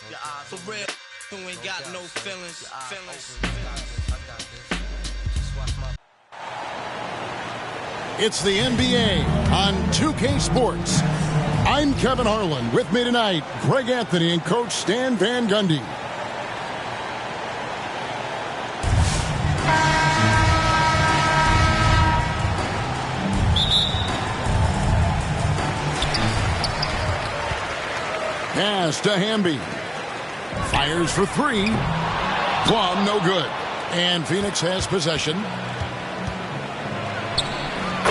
For real, who ain't got no feelings. It's the NBA on 2K Sports. I'm Kevin Harlan. With me tonight, Greg Anthony and Coach Stan Van Gundy. Pass to Hamby. Fires for three. Plum, no good. And Phoenix has possession.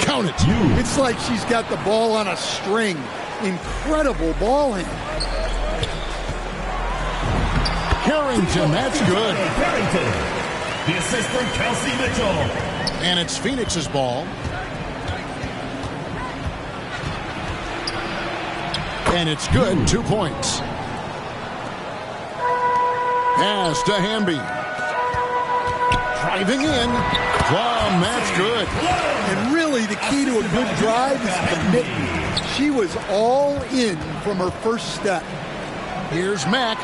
Count it. It's like she's got the ball on a string. Incredible ball handling. Carrington, that's good. Carrington, the assist from Kelsey Mitchell. And it's Phoenix's ball. And it's good, 2 points. Pass to Hamby. Driving in. Plum, that's good. And really, the key to a good drive is commitment. She was all in from her first step. Here's Mack.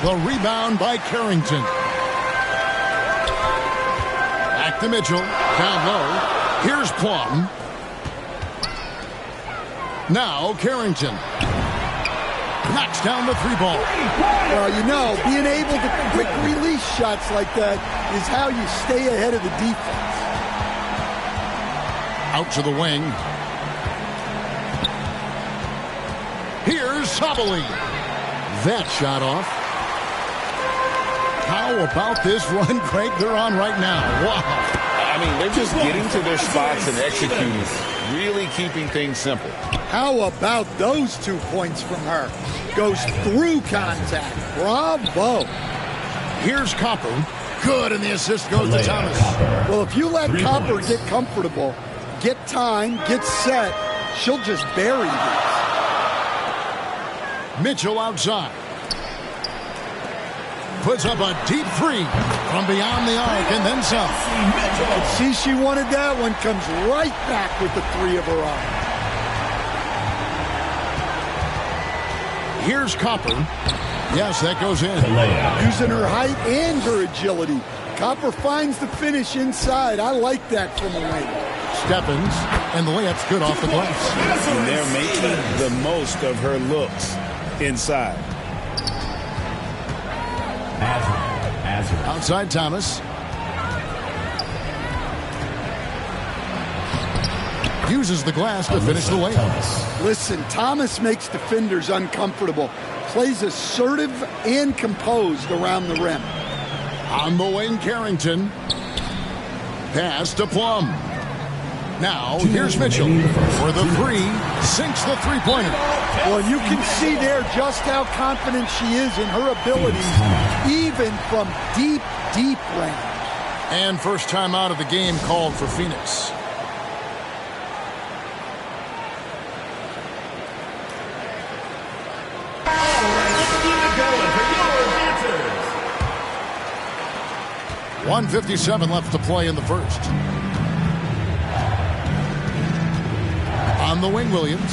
The rebound by Carrington. Back to Mitchell. Down low. Here's Plum. Now Carrington. Knocks down the three ball. Well, you know, being able to quick release shots like that is how you stay ahead of the defense. Out to the wing. Here's Sabali. That shot off. How about this run, Craig? They're on right now. Wow. I mean, they're just getting to their spots and executing. Really keeping things simple. How about those 2 points from her? Goes through contact. Bravo. Here's Copper. Good, and the assist goes to Thomas. Well, if you let Copper get comfortable, get time, get set, she'll just bury these. Mitchell outside. Puts up a deep three from beyond the arc and then some. See, she wanted that one. Comes right back with the three of her own. Here's Copper. Yes, that goes in. Using her height and her agility. Copper finds the finish inside. I like that from a wing. Stephens, and the layup's good off the glass. And they're making the most of her looks inside. Outside Thomas. Uses the glass to finish the layup. Listen, Thomas makes defenders uncomfortable. Plays assertive and composed around the rim. On the wing, Carrington. Pass to Plum. Now, here's Mitchell for the three. Sinks the three-pointer. Well, you can see there just how confident she is in her abilities, even from deep, deep range. And first time out of the game called for Phoenix. .157 left to play in the first. On the wing, Williams.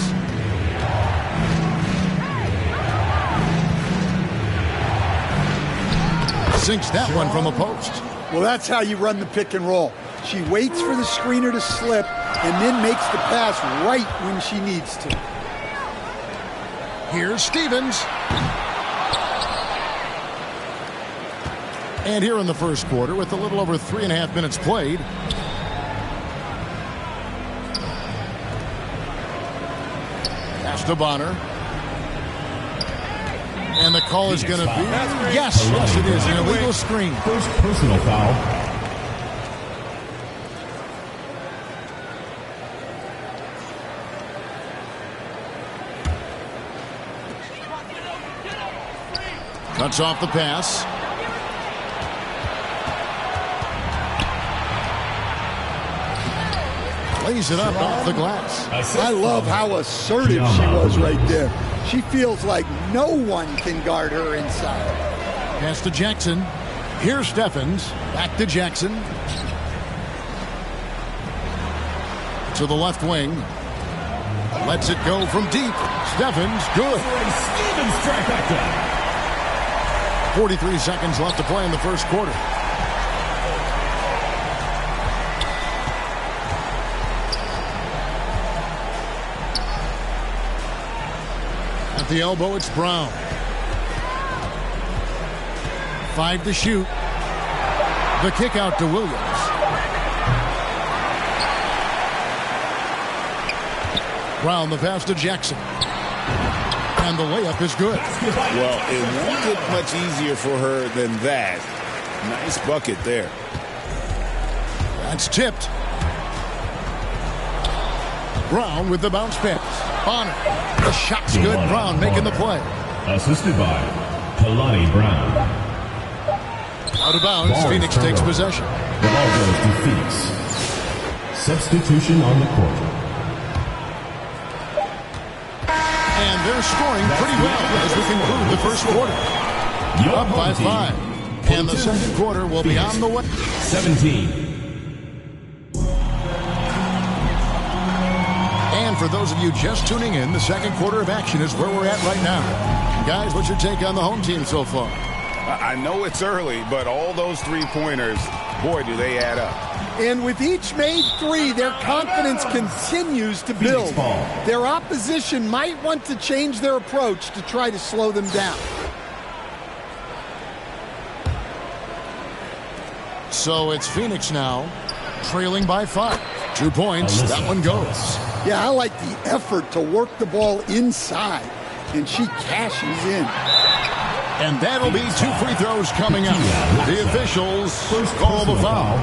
Sinks that one from the post. Well, that's how you run the pick and roll. She waits for the screener to slip and then makes the pass right when she needs to. Here's Stevens. And here in the first quarter, with a little over 3.5 minutes played, pass to Bonner. And the call is going to be, yes, it is, an illegal screen. First personal foul. Cuts off the pass. Lays it up off the glass. I love how assertive she was right there. She feels like no one can guard her inside. Pass to Jackson. Here's Stephens. Back to Jackson. To the left wing. Lets it go from deep. Stephens, good. Stevens trifecta. 43 seconds left to play in the first quarter. At the elbow, it's Brown. 5 to shoot. The kick out to Williams. Brown, the pass to Jackson. And the layup is good. Well, it won't get much easier for her than that. Nice bucket there. That's tipped. Brown with the bounce pass. Bonner. The shot's good. Brown making the play. Assisted by Kalani Brown. Out of bounds. Phoenix takes possession. The ball goes to Phoenix. Substitution on the court. And they're scoring pretty well as we conclude the first quarter. Up by 5. And the second quarter will be on the way. 17. And for those of you just tuning in, the second quarter of action is where we're at right now. Guys, what's your take on the home team so far? I know it's early, but all those three-pointers, boy, do they add up. And with each made three, their confidence continues to build. Their opposition might want to change their approach to try to slow them down. So it's Phoenix now, trailing by 5. 2 points, that one goes. Yeah, I like the effort to work the ball inside, and she cashes in. And that'll be 2 free throws coming up. The officials call the foul.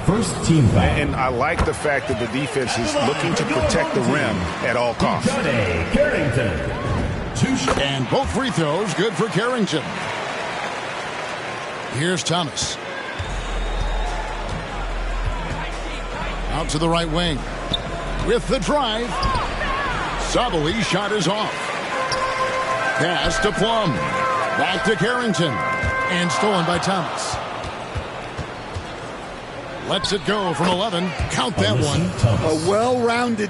First team foul. And I like the fact that the defense is looking to protect the rim at all costs. Carrington. And both free throws good for Carrington. Here's Thomas. Out to the right wing. With the drive. Sabali's shot is off. Pass to Plum. Back to Carrington. And stolen by Thomas. Lets it go from 11. Count that one. A well-rounded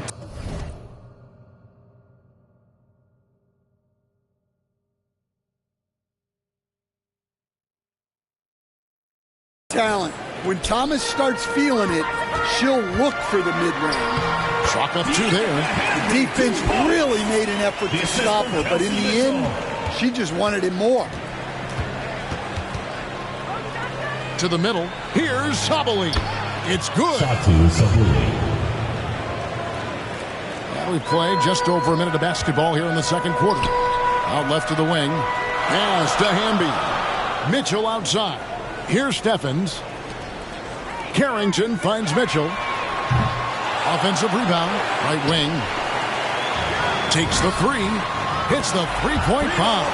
talent. When Thomas starts feeling it, she'll look for the mid-range. Chalk up 2 there. The defense really made an effort to stop her, but in the end, she just wanted it more. To the middle. Here's Sabali. It's good. Well, we played just over a minute of basketball here in the second quarter. Out left to the wing. Pass to Hamby. Mitchell outside. Here's Steffens. Carrington finds Mitchell. Offensive rebound. Right wing. Takes the 3. Hits the three-point bomb.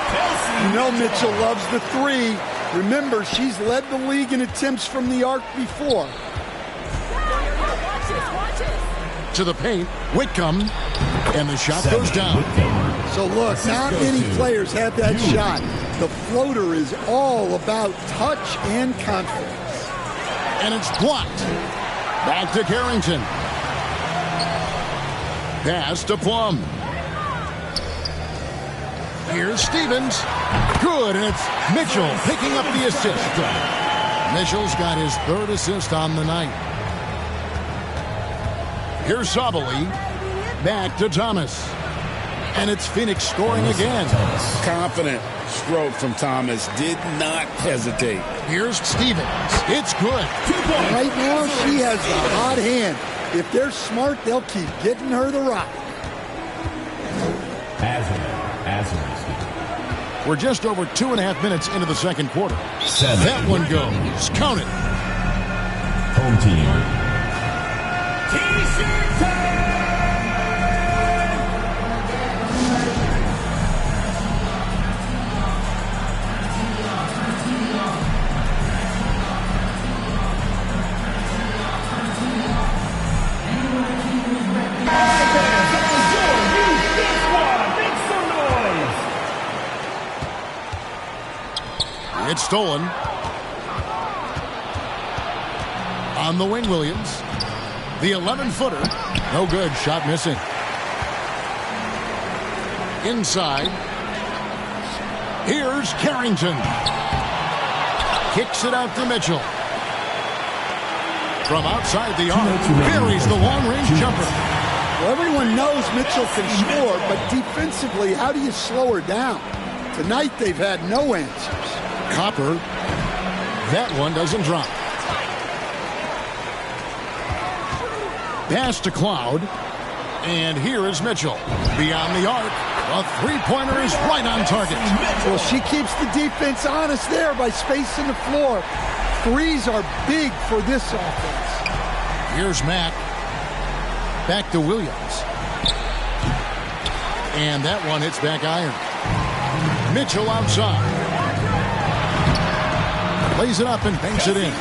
You know Mitchell loves the 3. Remember, she's led the league in attempts from the arc before. To the paint, Whitcomb, and the shot goes down. So look, not many players have that shot. The floater is all about touch and confidence. And it's blocked. Back to Carrington. Pass to Plum. Here's Stevens. Good, and it's Mitchell picking up the assist. Mitchell's got his 3rd assist on the night. Here's Sabali. Back to Thomas. And it's Phoenix scoring again. Confident stroke from Thomas. Did not hesitate. Here's Stevens. It's good. Right now, she has the hot hand. If they're smart, they'll keep getting her the rock. We're just over 2.5 minutes into the second quarter. That one goes. Count it. Home team. It's stolen. On the wing, Williams. The 11-footer. No good. Shot missing. Inside. Here's Carrington. Kicks it out to Mitchell. From outside the arc, buries the long-range jumper. Well, everyone knows Mitchell can score, but defensively, how do you slow her down? Tonight, they've had no answers. Copper. That one doesn't drop. Pass to Cloud. And here is Mitchell. Beyond the arc. A three-pointer is right on target. Well, she keeps the defense honest there by spacing the floor. Threes are big for this offense. Here's Mack. Back to Williams. And that one hits back iron. Mitchell outside. Lays it up and banks it in.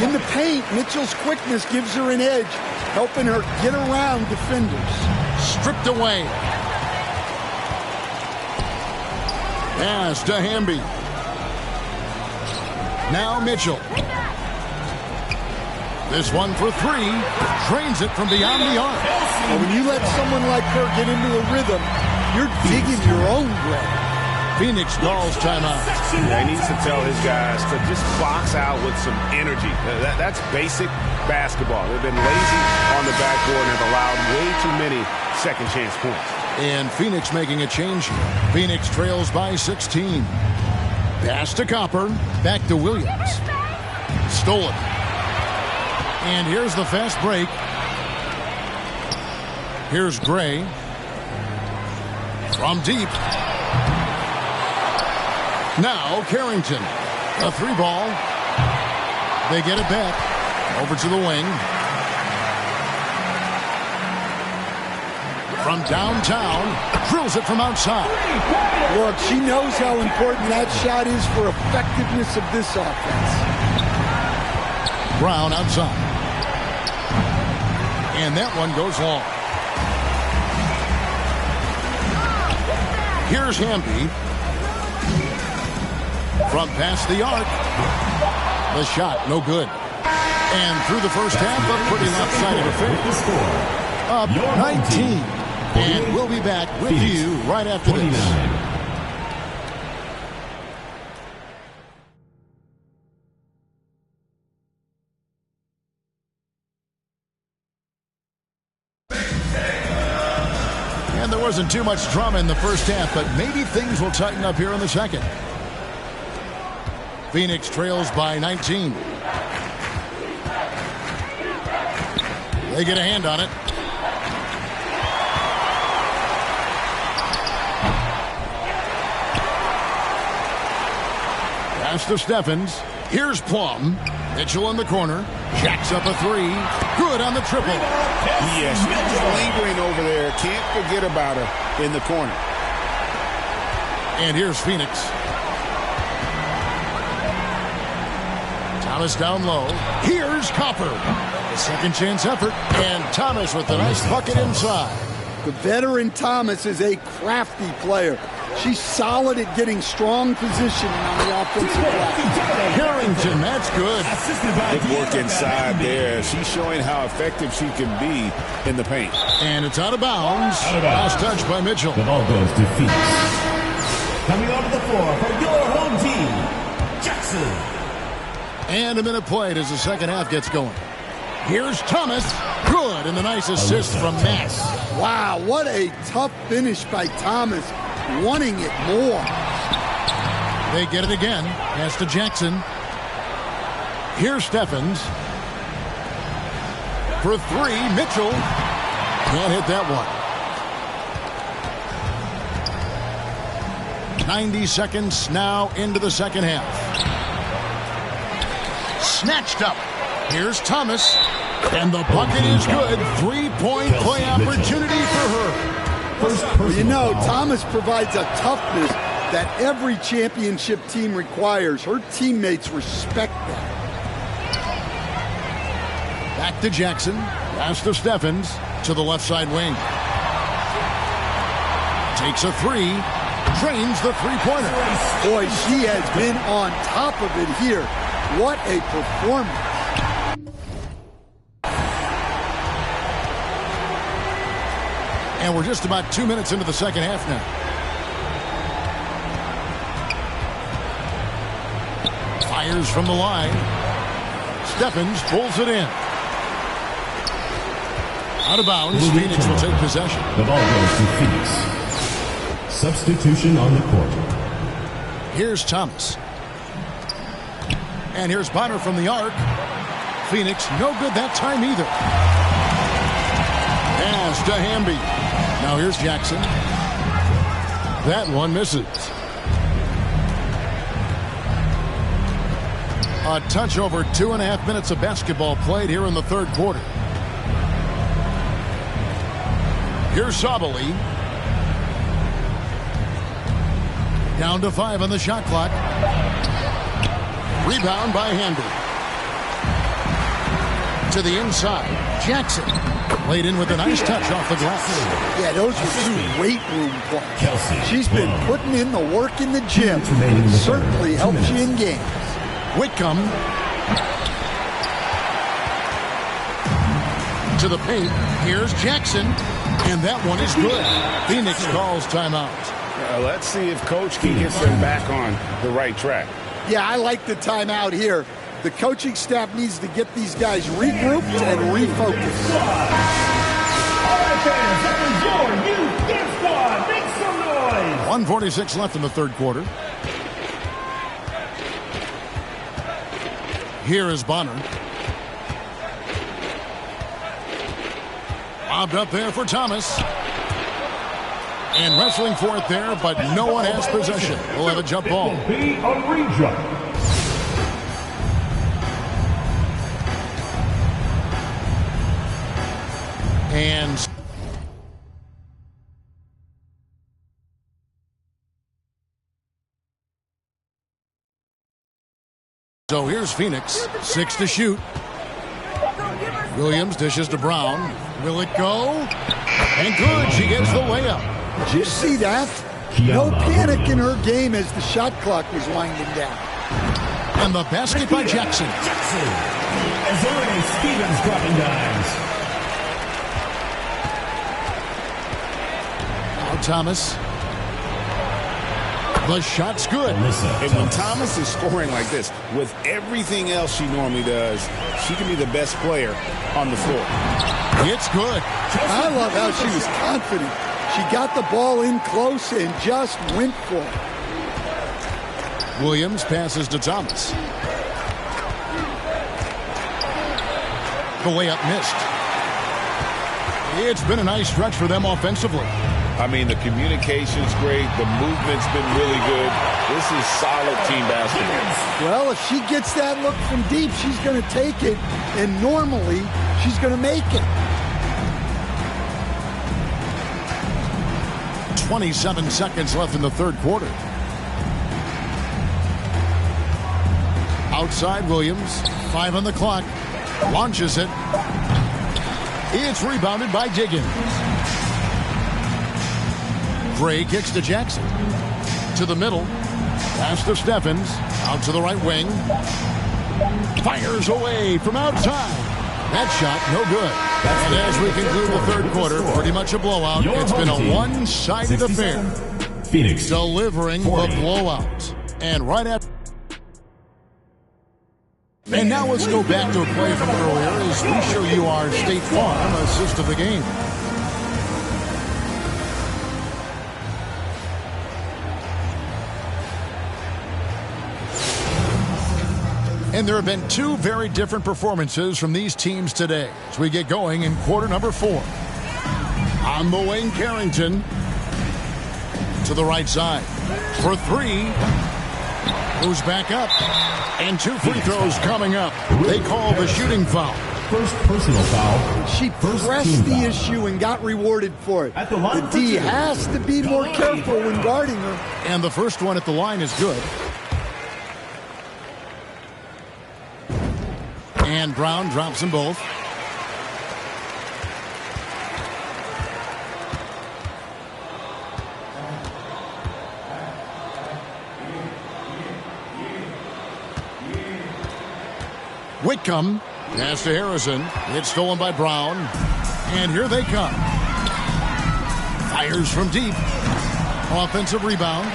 In the paint, Mitchell's quickness gives her an edge, helping her get around defenders. Stripped away. Pass to Hamby. Now Mitchell. This one for three. Drains it from beyond the arc. Well, when you let someone like her get into a rhythm, you're digging your own grave. Phoenix calls timeout. Yeah, he needs to tell his guys to just box out with some energy. That's basic basketball. They've been lazy on the backboard and have allowed way too many second chance points. And Phoenix making a change here. Phoenix trails by 16. Pass to Copper. Back to Williams. Stolen. And here's the fast break. Here's Gray. From deep. Now Carrington. A three ball. They get it back. Over to the wing. From downtown. Drills it from outside. Look, she knows how important that shot is for effectiveness of this offense. Brown outside. And that one goes long. Here's Hamby. From past the arc. The shot, no good. And through the first half, a pretty lopsided affair. Up 19. And we'll be back with you right after this. And there wasn't too much drama in the first half, but maybe things will tighten up here in the second. Phoenix trails by 19. They get a hand on it. Pass to Steffens. Here's Plum. Mitchell in the corner. Jacks up a three. Good on the triple. Yes, she's lingering over there. Can't forget about her in the corner. And here's Phoenix. Thomas down low. Here's Copper. A second chance effort. And Thomas with the nice bucket inside. The veteran Thomas is a crafty player. She's solid at getting strong positioning on the offensive line. Carrington, that's good. Good work inside there. She's showing how effective she can be in the paint. And it's out of bounds. Last touch by Mitchell. The ball goes to Phoenix. Coming onto the floor for your home team, Jackson. And a minute played as the second half gets going. Here's Thomas. Good, and the nice assist from Mass. Wow, what a tough finish by Thomas. Wanting it more. They get it again. Pass to Jackson. Here's Steffens. For three, Mitchell. Can't hit that one. 90 seconds now into the second half. Snatched up. Here's Thomas. And the bucket is good. Three-point play opportunity for her. Well, you know, Thomas provides a toughness that every championship team requires. Her teammates respect that. Back to Jackson. Pass to Steffens. To the left side wing. Takes a three. Drains the three-pointer. Boy, she has been on top of it here. What a performance. And we're just about 2 minutes into the second half now. Fires from the line. Stephens pulls it in. Out of bounds. Phoenix will take possession. The ball goes to Phoenix. Substitution on the court. Here's Thomas. And here's Bonner from the arc. Phoenix, no good that time either. Pass to Hamby. Now here's Jackson. That one misses. A touch over 2.5 minutes of basketball played here in the third quarter. Here's Sabally. Down to 5 on the shot clock. Rebound by Hamby. To the inside. Jackson. Laid in with a nice touch off the glass. Yeah, those are 2 weight room points. Kelsey. She's been putting in the work in the gym. Certainly helps you in games. Whitcomb. To the paint. Here's Jackson. And that one is good. Phoenix calls timeout. Let's see if Coach can get them back on the right track. Yeah, I like the timeout here. The coaching staff needs to get these guys regrouped and refocused. All right, fans, that was your youth gift squad. Make some noise. 1:46 left in the third quarter. Here is Bonner. Bobbed up there for Thomas. And wrestling for it there, but no one has possession. We'll have a jump ball. It will be a re-jump. And so here's Phoenix. 6 to shoot. Williams dishes to Brown. Will it go? And good. She gets the layup. Did you see that? No panic in her game as the shot clock was winding down. And the basket by Jackson. Azure Stevens dropping dimes. Now Thomas. The shot's good. And when Thomas is scoring like this, with everything else she normally does, she can be the best player on the floor. It's good. I love how she was confident. She got the ball in close and just went for it. Williams passes to Thomas. The layup missed. It's been a nice stretch for them offensively. I mean, the communication's great. The movement's been really good. This is solid team basketball. Well, if she gets that look from deep, she's going to take it, and normally she's going to make it. 27 seconds left in the third quarter. Outside Williams. 5 on the clock. Launches it. It's rebounded by Diggins. Gray kicks to Jackson. To the middle. Pass to Stephens. Out to the right wing. Fires away from outside. That shot, no good. And as we conclude the third quarter, pretty much a blowout. It's been a one-sided affair. Phoenix delivering the blowout. And right after. And now let's go back to a play from earlier as we show you our State Farm assist of the game. And there have been 2 very different performances from these teams today as we get going in quarter number 4. On the wing, Carrington to the right side for 3. Moves back up. And 2 free throws coming up. They call the shooting foul. First personal foul. She pressed the issue and got rewarded for it. The D has to be more careful when guarding her. And the first one at the line is good. And Brown drops them both. Whitcomb. Pass to Harrison. It's stolen by Brown. And here they come. Fires from deep. Offensive rebound.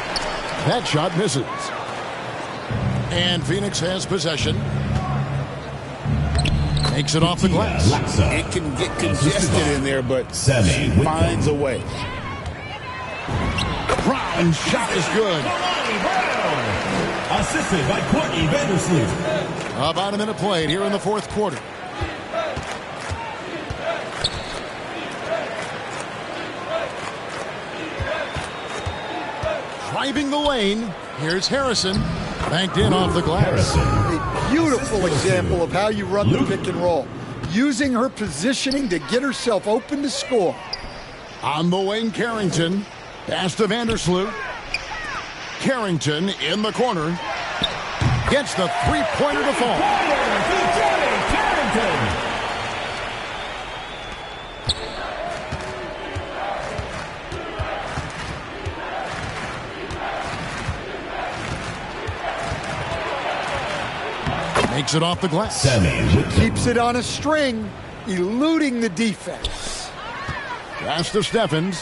That shot misses. And Phoenix has possession. Makes it off the glass. It can get congested in there, but she finds a way. Brown's shot is good. Assisted by Courtney Vandersloot. About a minute played here in the fourth quarter. Driving the lane. Here's Harrison. Banked in off the glass. A beautiful example of how you run the pick and roll. Using her positioning to get herself open to score. On the wing, Carrington. Pass to Vandersloot. Carrington in the corner. Gets the three-pointer to fall. Makes it off the glass. Keeps it on a string, eluding the defense. Pass to Steffens.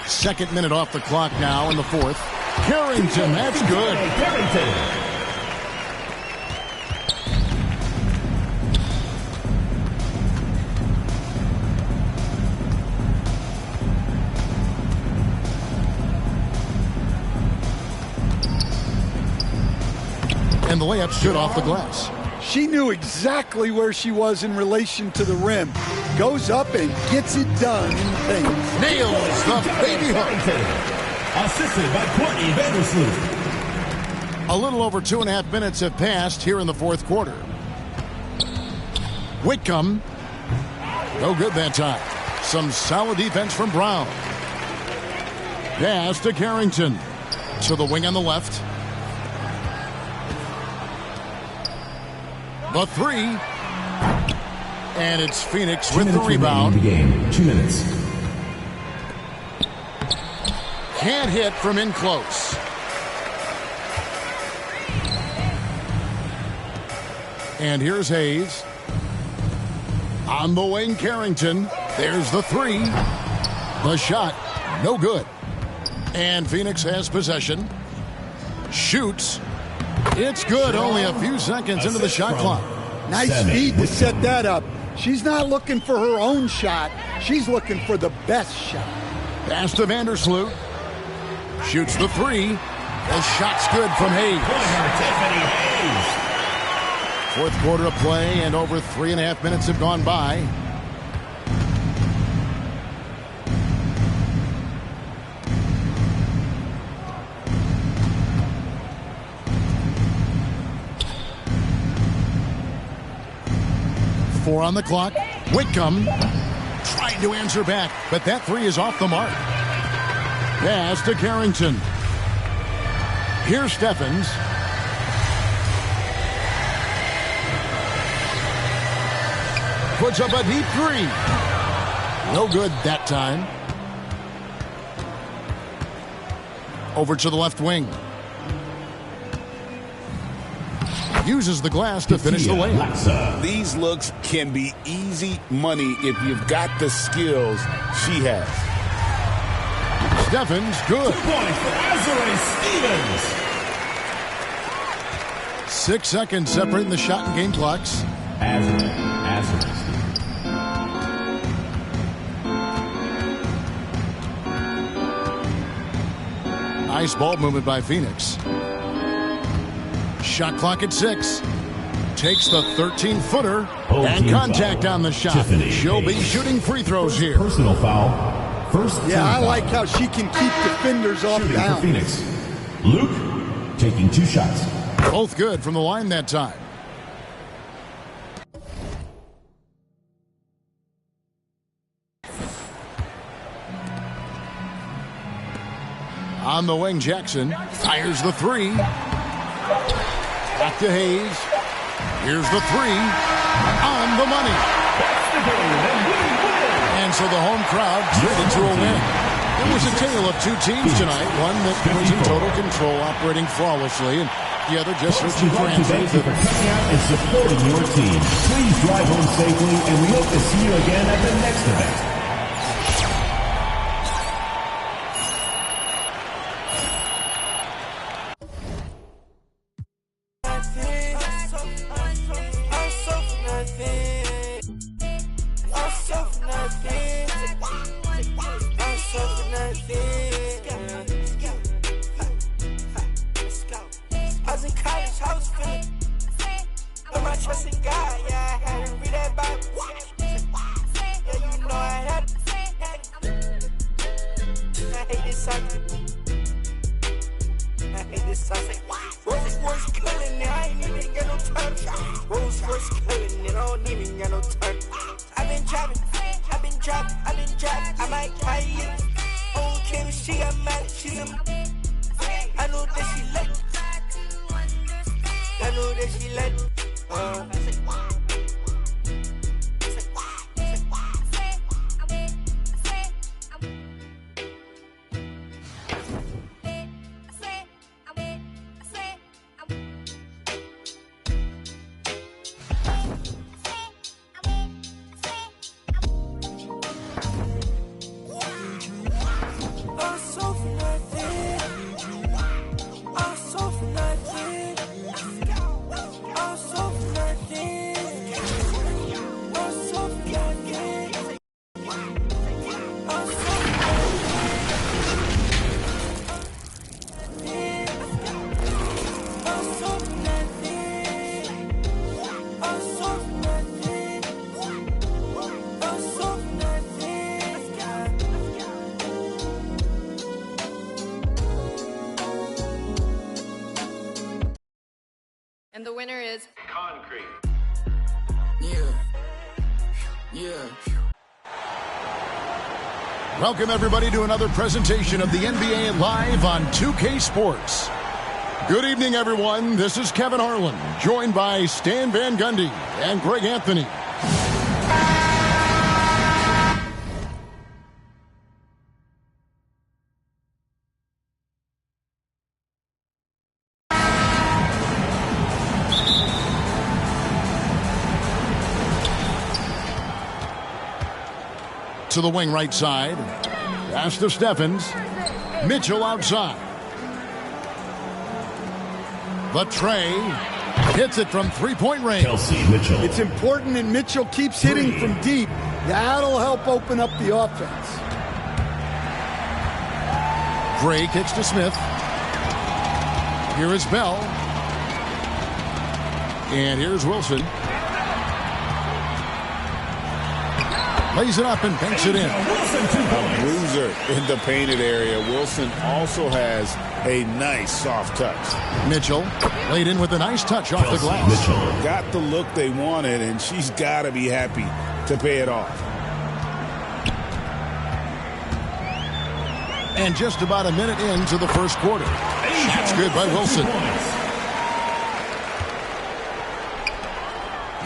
Second minute off the clock now in the fourth. Carrington, that's good. And the layup stood off the glass. She knew exactly where she was in relation to the rim. Goes up and gets it done in the paint. Nails the baby hook. Assisted by Courtney Vandersloot. A little over 2.5 minutes have passed here in the fourth quarter. Whitcomb. No good that time. Some solid defense from Brown. Pass to Carrington. To the wing on the left. The three. And it's Phoenix with the rebound. Game. 2 minutes. Can't hit from in close. And here's Hayes. On the wing, Carrington. There's the three. The shot, no good. And Phoenix has possession. Shoots. It's good, only a few seconds into the shot clock. Nice speed to set that up. She's not looking for her own shot. She's looking for the best shot. Pass to Vandersloot. Shoots the three. The shot's good from Hayes. Fourth quarter of play, and over 3.5 minutes have gone by. Four on the clock. Whitcomb trying to answer back, but that three is off the mark. Pass to Carrington. Here's Steffens. Puts up a deep three. No good that time. Over to the left wing. Uses the glass to finish the layup. These looks can be easy money if you've got the skills she has. Steffens, good. 2 points for Azurá Stevens. 6 seconds separating the shot and game clocks. Azurá Stevens. Nice ball movement by Phoenix. Shot clock at 6. Takes the 13-footer and contact on the shot. She'll be shooting free throws here. Personal foul. First. Yeah, I like how she can keep defenders off balance. Phoenix. Luke taking 2 shots. Both good from the line that time. On the wing, Jackson fires the three. Back to Hayes. Here's the three. On the money. And so the home crowd turned into a win. It was a tale of two teams tonight. One that was in total control, operating flawlessly, and the other just searching for answers. Thank you for coming out and supporting your team. Please drive home safely, and we hope to see you again at the next event. hate this song. I hate this song. Rolls Royce killing it, I ain't even got no turn. Rolls Royce killing it, I don't even got no turn. I've been driving, I might try you. On Kim, she got mad, she's a. I know that she like. I know that she like. And the winner is Concrete. Yeah. Welcome, everybody, to another presentation of the NBA Live on 2K Sports. Good evening, everyone. This is Kevin Harlan, joined by Stan Van Gundy and Greg Anthony. To the wing right side. Pass to Steffens. Mitchell outside. The tray hits it from three-point range. Kelsey Mitchell. It's important that Mitchell keeps hitting from deep. That'll help open up the offense. Gray kicks to Smith. Here is Bell. And here's Wilson. Lays it up and banks it in. A bruiser in the painted area. Wilson also has a nice soft touch. Mitchell laid in with a nice touch off the glass. Mitchell. Got the look they wanted, and she's got to be happy to pay it off. And just about a minute into the first quarter. That's good by Wilson.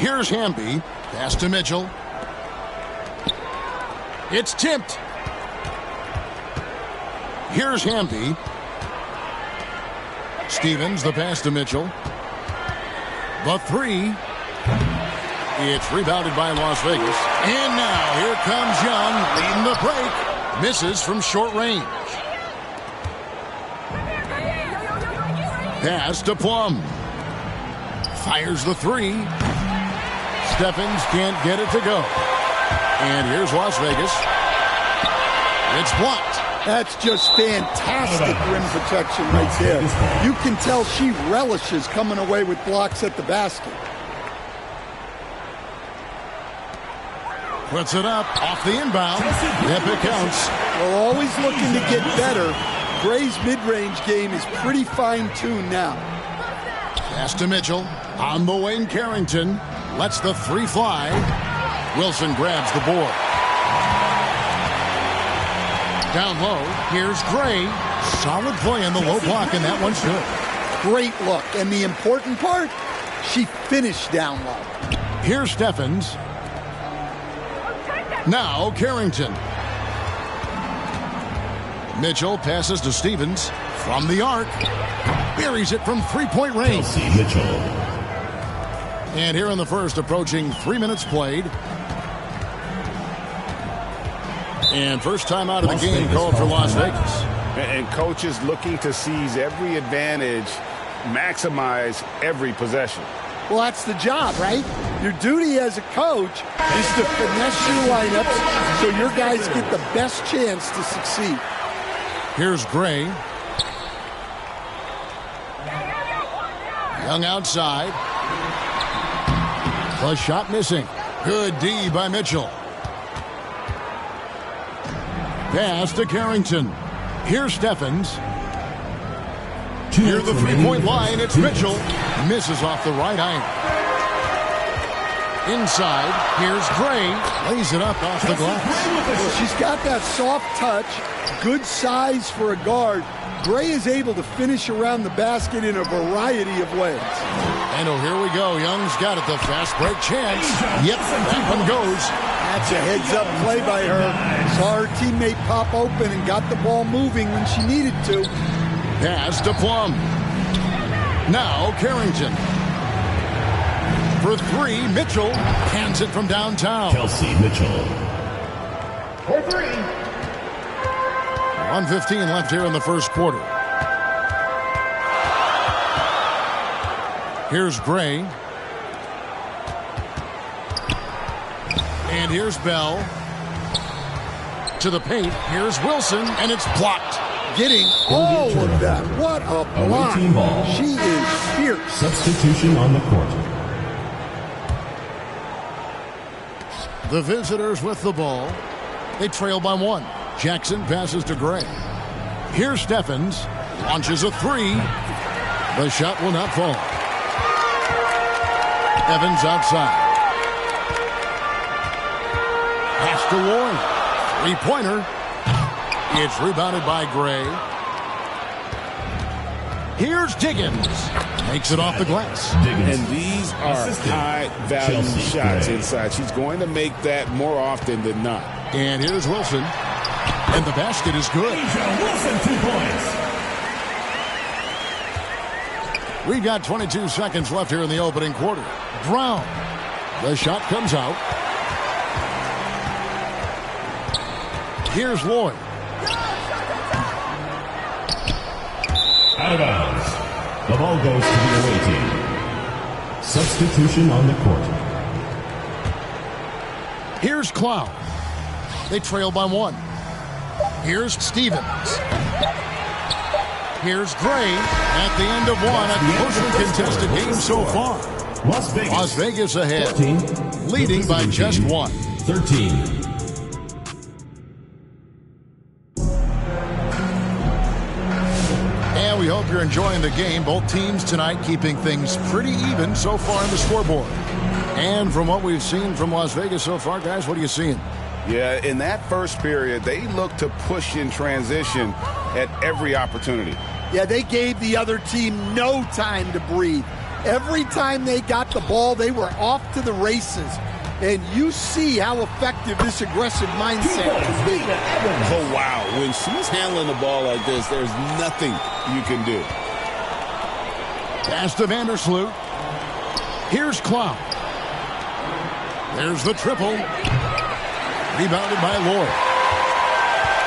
Here's Hamby. Pass to Mitchell. It's tipped. Here's Hamby. Stevens, the pass to Mitchell. The three. It's rebounded by Las Vegas. And now here comes Young leading the break. Misses from short range. Pass to Plum. Fires the three. Steffens can't get it to go. And here's Las Vegas. It's blocked. That's just fantastic rim protection right there. You can tell she relishes coming away with blocks at the basket. Puts it up off the inbound. If it counts. We're always looking to get better. Gray's mid-range game is pretty fine-tuned now. Pass to Mitchell. On the wing, Carrington lets the three fly. Wilson grabs the board. Down low, here's Gray. Solid play in the low block, and that one's good. Great look, and the important part, she finished down low. Here's Steffens. Now Carrington. Mitchell passes to Stevens from the arc. Buries it from three-point range. Kelsey Mitchell. And here in the first, approaching 3 minutes played. And first time out of the game called for Las Vegas. And coaches looking to seize every advantage, maximize every possession. Well, that's the job, right? Your duty as a coach is to finesse your lineups so your guys get the best chance to succeed. Here's Gray. Young outside. The shot missing. Good D by Mitchell. Pass to Carrington. Here's Steffens. Near the three-point line, it's Mitchell. Misses off the right iron. Inside, here's Gray. Lays it up off the glass. Well, she's got that soft touch, good size for a guard. Gray is able to finish around the basket in a variety of ways. And oh, here we go. Young's got it, the fast break chance. Yep, that one goes. That's a heads-up play by her. Saw her teammate pop open and got the ball moving when she needed to. Pass to Plum. Now Carrington. For three, Mitchell hands it from downtown. Kelsey Mitchell. For three. 1:15 left here in the first quarter. Here's Gray. And here's Bell. To the paint. Here's Wilson, and it's blocked. Getting all of that. What a block. Ball. She is fierce. Substitution on the court. The visitors with the ball. They trail by one. Jackson passes to Gray. Here's Steffens. Launches a three. The shot will not fall. Evans outside. Pass to Lloyd. Three-pointer. It's rebounded by Gray. Here's Diggins. Makes it off the glass. And these are high-value shots inside. She's going to make that more often than not. And here's Wilson. And the basket is good. Wilson, 2 points. We've got 22 seconds left here in the opening quarter. Brown. The shot comes out. Here's Lloyd. Out of bounds. The ball goes to the away team. Substitution on the court. Here's Cloud. They trail by one. Here's Stevens. Here's Gray at the end of one. A closely contested game so far. Las Vegas ahead, 14, leading by just one. 13. And we hope you're enjoying the game. Both teams tonight keeping things pretty even so far in the scoreboard. And from what we've seen from Las Vegas so far, guys, what are you seeing? Yeah, in that first period, they looked to push in transition at every opportunity. Yeah, they gave the other team no time to breathe. Every time they got the ball, they were off to the races. And you see how effective this aggressive mindset can be. Oh, wow. When she's handling the ball like this, there's nothing you can do. Pass to Vandersloot. Here's Cloud. There's the triple. Rebounded by Lloyd.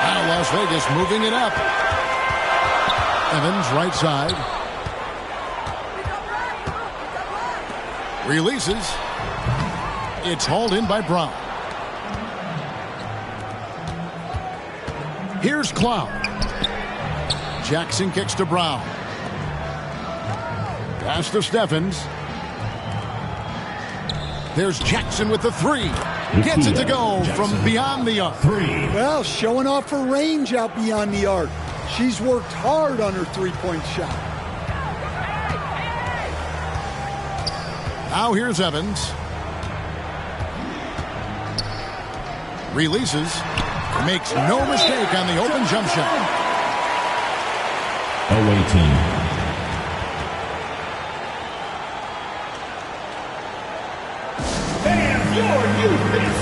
Now Las Vegas moving it up. Evans right side. Releases. It's hauled in by Brown. Here's Cloud. Jackson kicks to Brown. Pass to Steffens. There's Jackson with the three. Gets it to go from beyond the arc. Well, showing off her range out beyond the arc. She's worked hard on her three-point shot. Now here's Evans. Releases. Makes no mistake on the open jump shot. Away team. And your youth is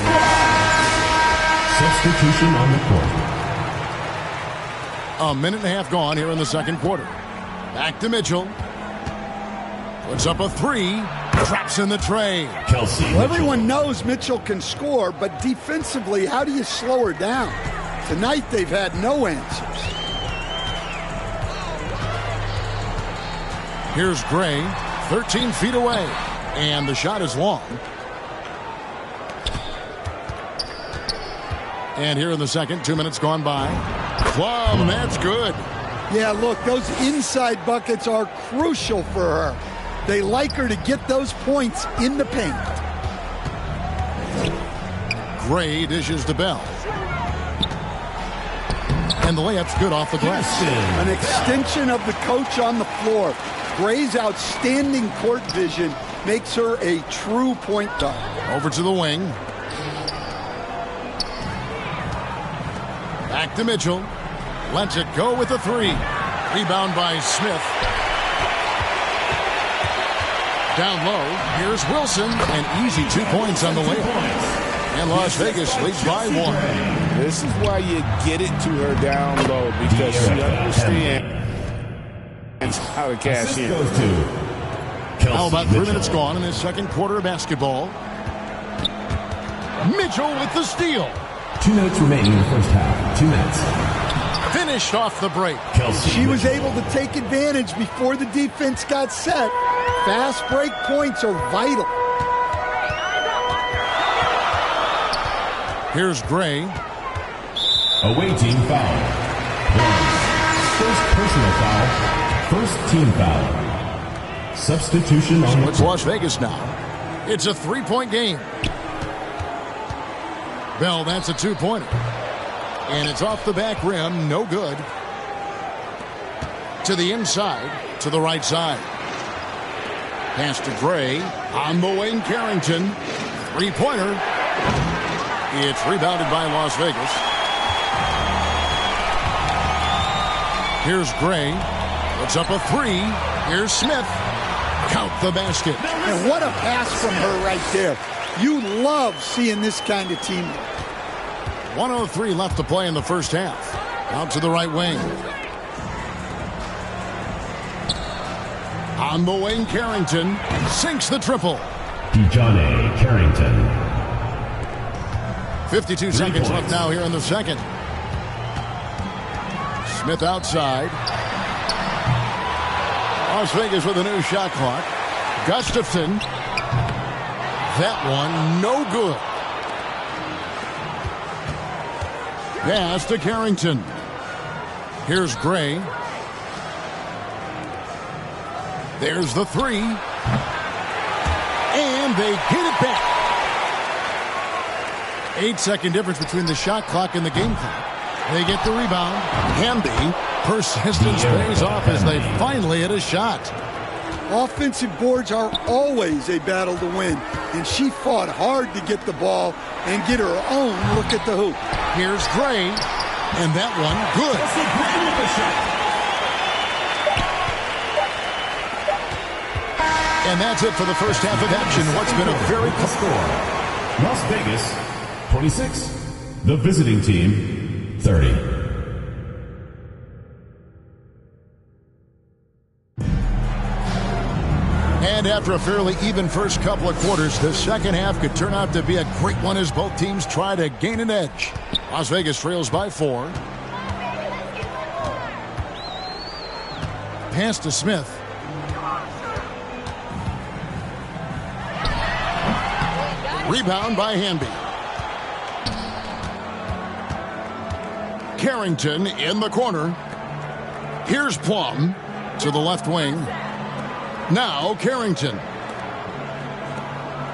substitution on the court. A minute and a half gone here in the second quarter. Back to Mitchell. Puts up a three. Traps in the tray. Kelsey. Well, everyone knows Mitchell can score, but defensively, how do you slow her down? Tonight, they've had no answers. Here's Gray, 13 feet away, and the shot is long. And here in the second, 2 minutes gone by. Plum, that's good. Yeah, look, those inside buckets are crucial for her. They like her to get those points in the paint. Gray dishes to Bell. And the layup's good off the glass. An extension of the coach on the floor. Gray's outstanding court vision makes her a true point guard. Over to the wing. Back to Mitchell. Lets it go with the three. Rebound by Smith. Down low. Here's Wilson. An easy 2 points on the layup. And Las Vegas leads by 1. This is why you get it to her down low, because she understands how to cash in. Now about 3 minutes gone in this second quarter of basketball. Mitchell with the steal. 2 minutes remaining in the first half. 2 minutes. Finished off the break. She was able to take advantage before the defense got set. Fast break points are vital. Here's Gray. Away team foul. First personal foul. First team foul. Substitution on It's Las Vegas now. It's a 3-point game. Bell, that's a 2-pointer. And it's off the back rim. No good. To the inside. To the right side. Pass to Gray. On the wing, Carrington. 3-pointer. It's rebounded by Las Vegas. Here's Gray. Puts up a 3. Here's Smith. Count the basket. And what a pass from her right there. You love seeing this kind of teamwork. 1:03 left to play in the first half. Out to the right wing. On the wing, Carrington sinks the triple. DeJohnny Carrington. 52 seconds left now here in the second. Smith outside. Las Vegas with a new shot clock. Gustafson. That one no good. Pass to Carrington. Here's Gray. There's the 3. And they get it back. 8-second difference between the shot clock and the game clock. They get the rebound. Hamby. Persistence pays off as they finally hit a shot. Offensive boards are always a battle to win, and she fought hard to get the ball and get her own look at the hoop. Here's Gray, and that one good. And that's it for the first half of action. What's been a very close score. Las Vegas 26. The visiting team 30. And after a fairly even first couple of quarters, the second half could turn out to be a great one as both teams try to gain an edge. Las Vegas trails by 4. Pass to Smith. Rebound by Hamby. Carrington in the corner. Here's Plum to the left wing. Now Carrington.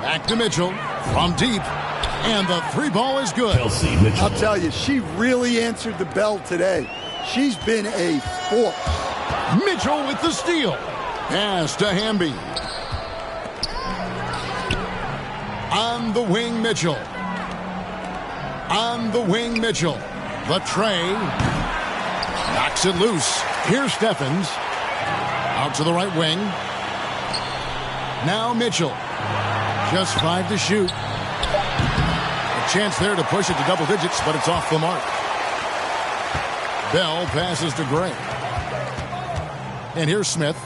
Back to Mitchell from deep. And the 3 ball is good. Kelsey Mitchell. I'll tell you, she really answered the bell today. She's been a force. Mitchell with the steal. Pass to Hamby. On the wing, Mitchell. On the wing, Mitchell. The tray. Knocks it loose. Here's Steffens. Out to the right wing. Now Mitchell. Just 5 to shoot. A chance there to push it to double digits, but it's off the mark. Bell passes to Gray. And here's Smith.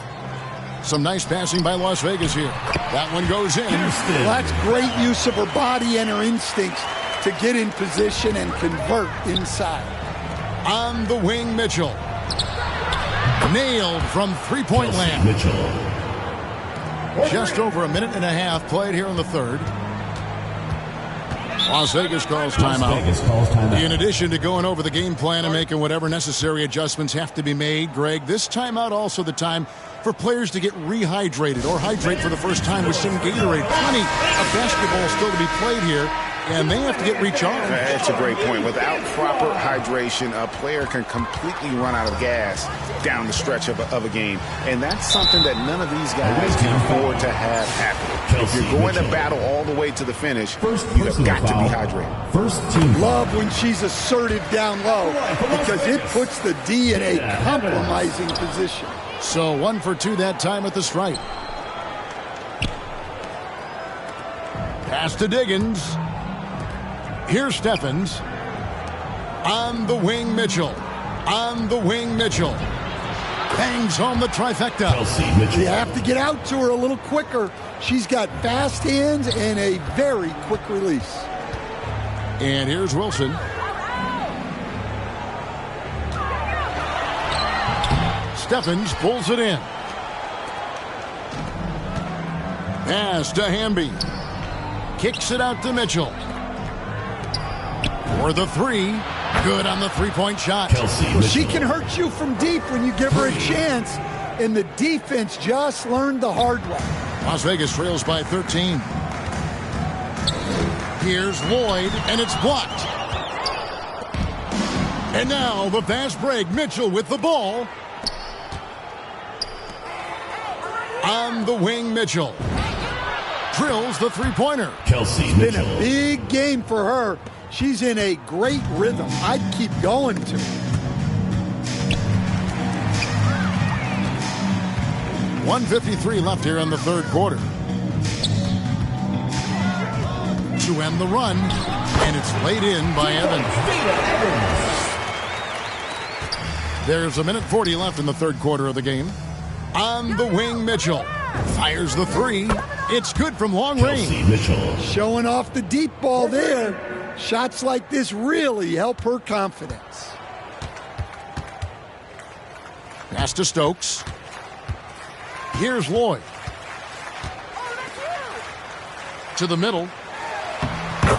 Some nice passing by Las Vegas here. That one goes in. Well, that's great use of her body and her instincts to get in position and convert inside. On the wing, Mitchell. Nailed from three-point land. Mitchell. Just over a minute and a half played here in the third. Las Vegas calls timeout. In addition to going over the game plan and making whatever necessary adjustments have to be made, Greg, this timeout also the time for players to get rehydrated or hydrate for the first time with some Gatorade. Plenty of basketball still to be played here. and they have to get recharged. That's a great point. Without proper hydration, a player can completely run out of gas down the stretch of a game. And that's something that none of these guys can afford to have happen. If you're going to battle all the way to the finish, you've got to be hydrated. First team. Love when she's assertive down low because it puts the D in a compromising position. So 1 for 2 that time at the stripe. Pass to Diggins. Here's Steffens. On the wing, Mitchell. On the wing, Mitchell. Bangs home the trifecta. You have to get out to her a little quicker. She's got fast hands and a very quick release. And here's Wilson. Steffens pulls it in. Pass to Hamby. Kicks it out to Mitchell. For the 3. Good on the three-point shot. Well, she can hurt you from deep when you give her a chance, and the defense just learned the hard way. Las Vegas trails by 13. Here's Lloyd, and it's blocked. And now the fast break. Mitchell with the ball. On the wing, Mitchell. Drills the three-pointer. It's been a big game for her. She's in a great rhythm. I'd keep going to it. 1:53 left here in the third quarter. To end the run, and it's laid in by Evans. There's 1:40 left in the third quarter of the game. On the wing, Mitchell. Fires the 3. It's good from long range. Showing off the deep ball there. Shots like this really help her confidence. Pass to Stokes. Here's Lloyd. To the middle.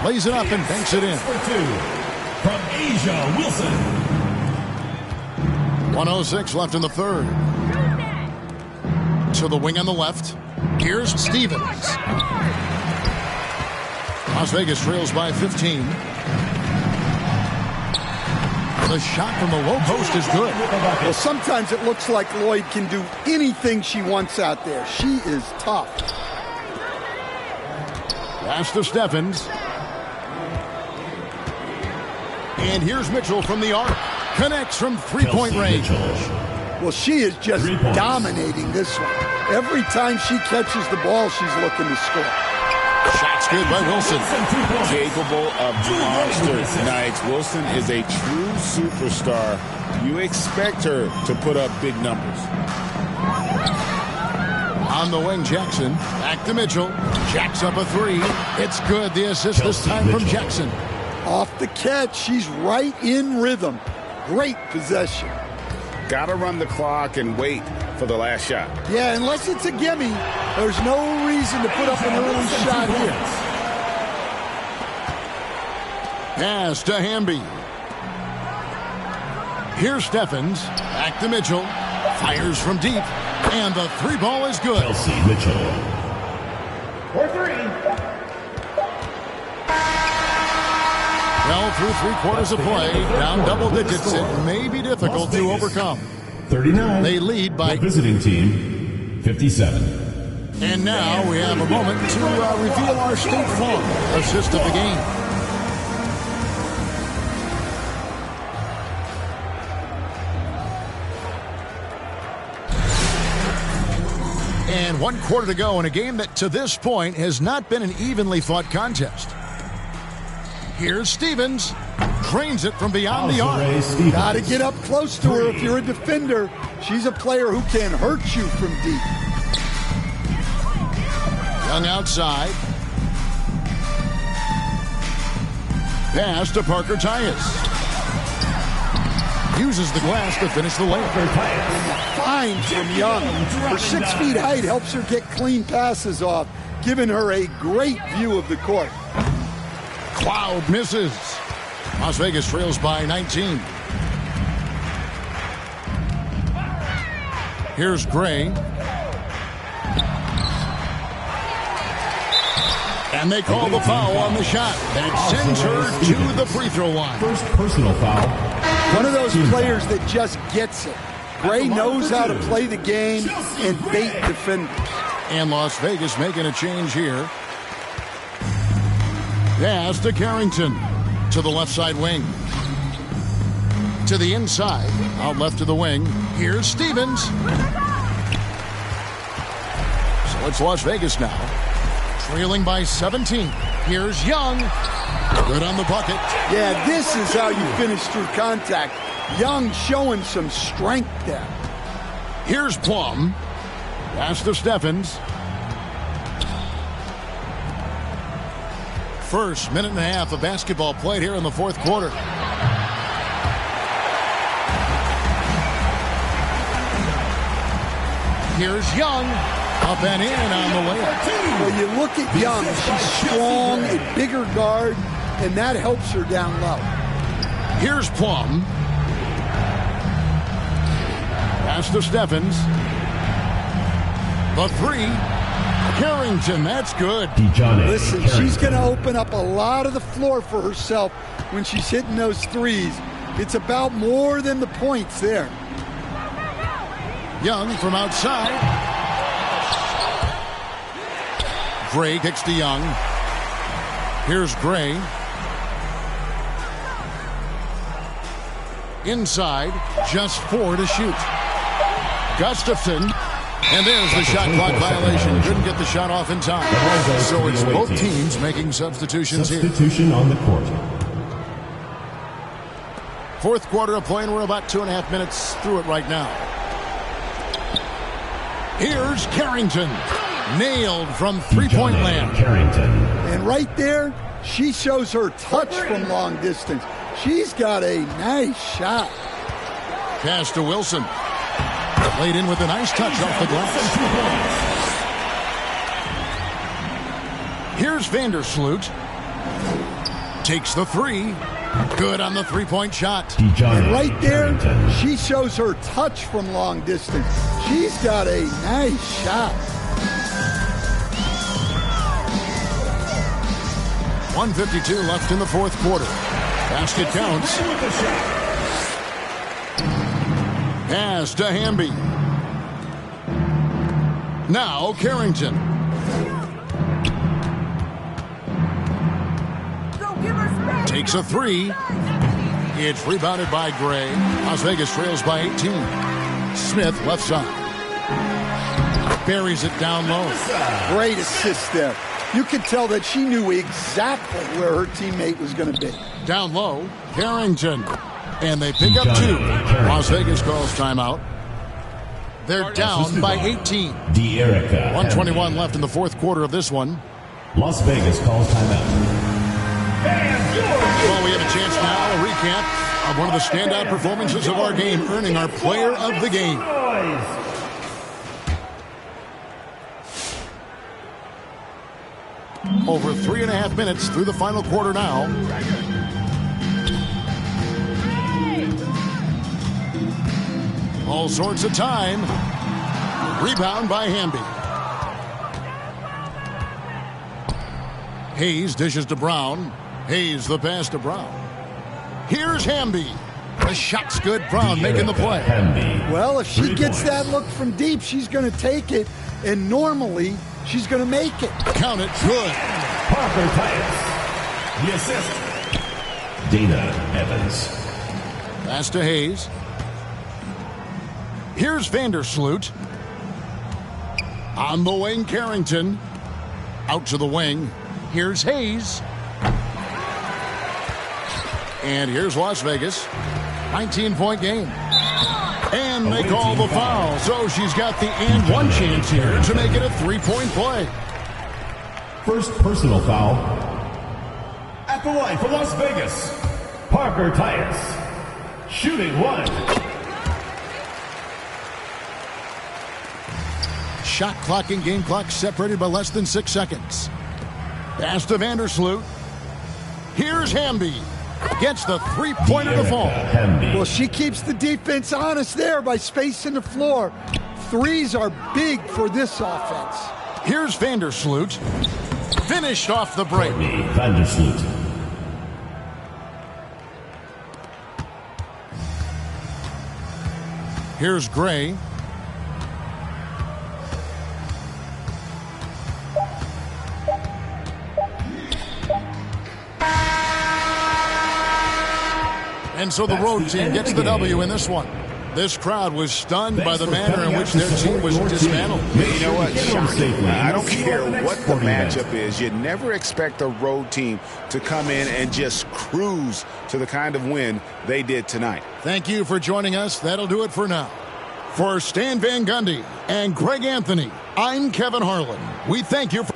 Lays it up and banks it in. From Asia Wilson. 1:06 left in the third. To the wing on the left. Here's Stevens. Las Vegas trails by 15. The shot from the low post is good. Well, sometimes it looks like Lloyd can do anything she wants out there. She is tough. Pass to Steffens. And here's Mitchell from the arc. Connects from three-point range. Well, she is just dominating this one. Every time she catches the ball, she's looking to score. Shot's good by Wilson. Capable of monster nights. Wilson is a true superstar. You expect her to put up big numbers. On the wing, Jackson. Back to Mitchell. Jacks up a 3. It's good. The assist this time from Jackson. Off the catch, she's right in rhythm. Great possession. Got to run the clock and wait for the last shot. Yeah, unless it's a gimme, there's no reason to put up an early shot here. Pass to Hamby. Here's Steffens. Back to Mitchell. Fires from deep. And the 3 ball is good. Kelsey Mitchell. For 3. Well, through 3 quarters of play, down double digits, it may be difficult to overcome. 39. They lead by... The visiting team, 57. And now we have a moment to reveal our State Farm assist of the game. And 1 quarter to go in a game that to this point has not been an evenly fought contest. Here's Stevens. Drains it from beyond the arc. Got to get up close to her if you're a defender. She's a player who can hurt you from deep. Young outside. Pass to Parker Tyus. Uses the glass to finish the layup. Fine from Young. Her 6 feet height helps her get clean passes off, giving her a great view of the court. Cloud misses. Las Vegas trails by 19. Here's Gray. And they call the foul on the shot. That sends her to the free throw line. First personal foul. One of those players that just gets it. Gray knows how to play the game and bait defenders. And Las Vegas making a change here. Pass to Carrington. To the left side wing. To the inside. Out left to the wing. Here's Stevens. So it's Las Vegas now. Trailing by 17. Here's Young. Good on the bucket. Yeah, this is how you finish through contact. Young showing some strength there. Here's Plum. Pass to Steffens. First minute and a half of basketball played here in the fourth quarter. Here's Young. Up and in on the way. Well, you look at Young. She's strong, a bigger guard, and that helps her down low. Here's Plum. Pass to Steffens. The three. Carrington, that's good. Listen, she's going to open up a lot of the floor for herself when she's hitting those threes. It's about more than the points there. Young from outside. Gray kicks to Young. Here's Gray. Inside, just 4 to shoot. Gustafson. And there's the shot clock violation. Couldn't get the shot off in time. So it's both teams making substitutions here. Substitution on the court. Fourth quarter of play, and we're about 2.5 minutes through it right now. Here's Carrington. Nailed from three-point land. Carrington. And right there, she shows her touch from long distance. She's got a nice shot. Pass to Wilson. Played in with a nice touch off the glass. Here's Vandersloot. Takes the three. Good on the three-point shot. And right there, she shows her touch from long distance. She's got a nice shot. 1:52 left in the fourth quarter. Basket counts. Pass to Hamby. Now Carrington. Takes a three. It's rebounded by Gray. Las Vegas trails by 18. Smith left side. Buries it down low. Great assist there. You could tell that she knew exactly where her teammate was going to be. Down low, Carrington. And they pick up 2. Las Vegas calls timeout. They're down by 18. 1:21 left in the fourth quarter of this one. Las Vegas calls timeout. Well, we have a chance now, a recap of one of the standout performances of our game, earning our player of the game. Over 3.5 minutes through the final quarter now. All sorts of time. Rebound by Hamby. Hayes dishes to Brown. Hayes the pass to Brown. Here's Hamby. The shot's good. Brown making the play. Well, if she gets that look from deep, she's going to take it. And normally, she's going to make it. Count it. Good. Parker Titus. The assist. Dana Evans. Pass to Hayes. Here's Vandersloot. On the wing, Carrington. Out to the wing. Here's Hayes. And here's Las Vegas. 19-point game. And they call the foul. So she's got the and one chance here to make it a 3-point play. First personal foul. At the line for Las Vegas, Parker Titus. Shooting 1. Shot clock and game clock separated by less than 6 seconds. Pass to Vandersloot. Here's Hamby. Gets the three-pointer to fall. Well, she keeps the defense honest there by spacing the floor. Threes are big for this offense. Here's Vandersloot. Finished off the break. Courtney Vandersloot. Here's Gray. And so the road team gets the W in this one. This crowd was stunned by the manner in which their team was dismantled. You know what? Shocking. I don't care what the matchup is. You never expect a road team to come in and just cruise to the kind of win they did tonight. Thank you for joining us. That'll do it for now. For Stan Van Gundy and Greg Anthony, I'm Kevin Harlan. We thank you for...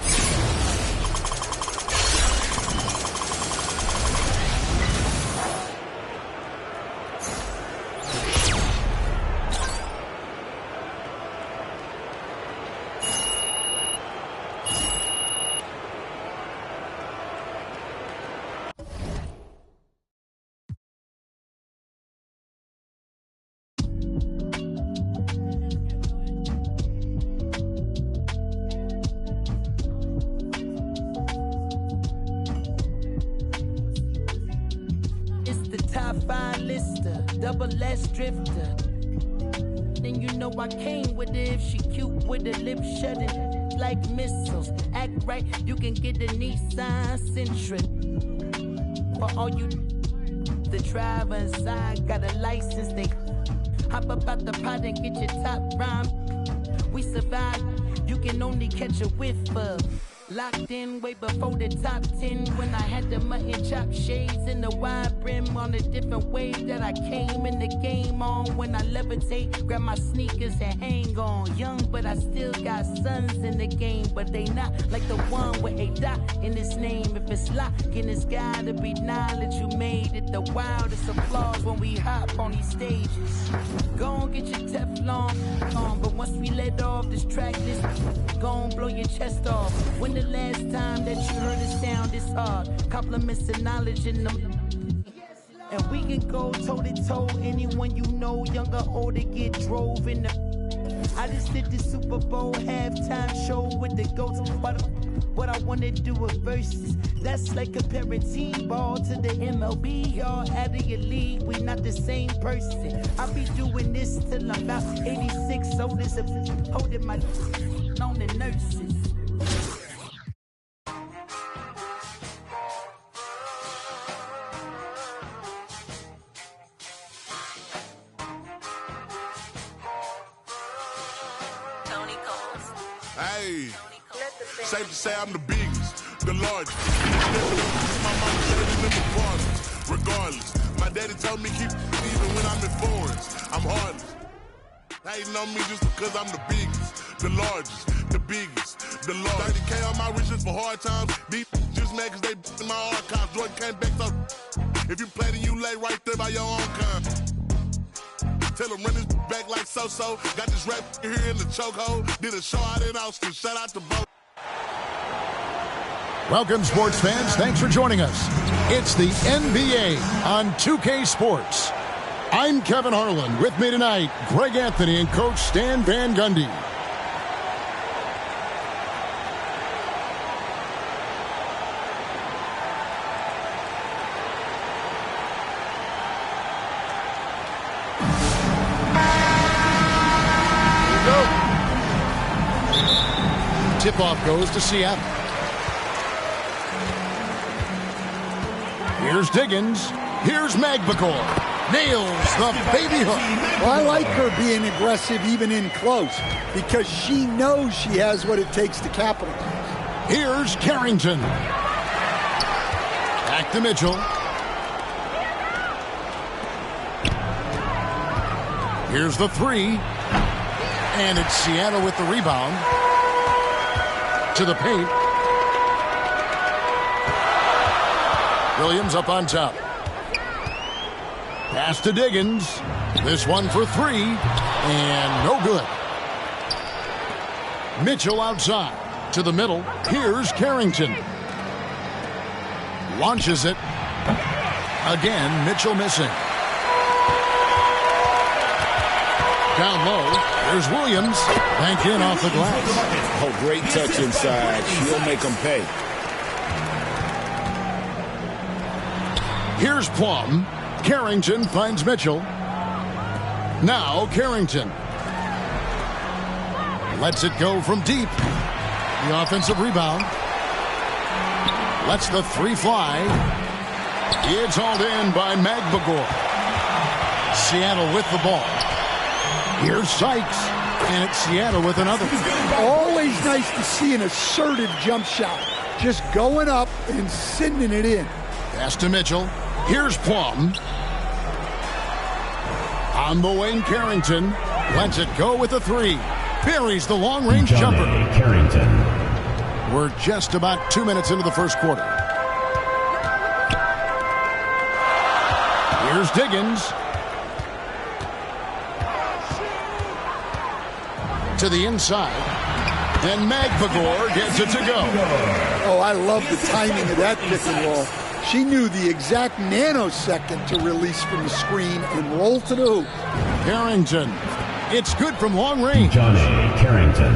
Double S drifter. Then you know I came with it. If she cute with the lip shutting like missiles. Act right, you can get the Nissan Sentra. For all you the driver inside got a license, they hop up out the pot and get your top rhyme. We survive, you can only catch a whiff of. Locked in way before the top 10 when I had the mutton chop shades and the wide brim on a different wave that I came in the game on. When I levitate, grab my sneakers and hang on. Young, but I still got sons in the game, but they not like the one with a dot in his name. If it's locking, it's gotta be knowledge you made it. The wildest applause when we hop on these stages. Go on, get your Teflon on, but once we let off this track, this gon' blow your chest off. When the last time that you heard a sound is hard, compliments and knowledge in them. And we can go toe to toe, anyone you know, young or old, to get drove in the. I just did the Super Bowl halftime show with the goats. What I wanna do with verses, that's like comparing team ball to the MLB. Y'all out of your league, we not the same person. I'll be doing this till I'm about 86, so this holding my on the nurses. Hey, safe to say I'm the biggest, the largest. My mama said in the apartments. Regardless, my daddy told me keep even when I'm in foreigns. I'm heartless. Hating on me just because I'm the biggest, the largest, the biggest, the largest. 30K on my riches for hard times. These just mad because they in my archives. Jordan came back so. If you play, then you lay right there by your own kind. Tell him run this back like so-so. Got this rap here in the chokehold. Did a show out in Austin. Shout out to Bo. Welcome, sports fans. Thanks for joining us. It's the NBA on 2K Sports. I'm Kevin Harlan. With me tonight, Greg Anthony and Coach Stan Van Gundy. Tip-off goes to Seattle. Here's Diggins. Here's Magbacor. Nails the baby hook. Well, I like her being aggressive even in close because she knows she has what it takes to capitalize. Here's Carrington. Back to Mitchell. Here's the three. And it's Seattle with the rebound. To the paint. Williams up on top. Pass to Diggins. This one for three. And no good. Mitchell outside. To the middle. Here's Carrington. Launches it. Again, Mitchell missing. Down low. There's Williams. Bank in off the glass. Oh, great touch inside. She'll make them pay. Here's Plum. Carrington finds Mitchell. Now Carrington. Lets it go from deep. The offensive rebound. Lets the three fly. It's hauled in by Magbagor. Seattle with the ball. Here's Sykes. And it's Seattle with another. Always nice to see an assertive jump shot. Just going up and sending it in. Pass to Mitchell. Here's Plum. On the wing, Carrington. Lets it go with a three. Buries the long-range jumper. Carrington. We're just about 2 minutes into the first quarter. Here's Diggins. To the inside. And Magbagor gets it to go. Oh, I love the timing of that pick and roll. She knew the exact nanosecond to release from the screen and roll to the hoop. Carrington. It's good from long range. Johnny Carrington.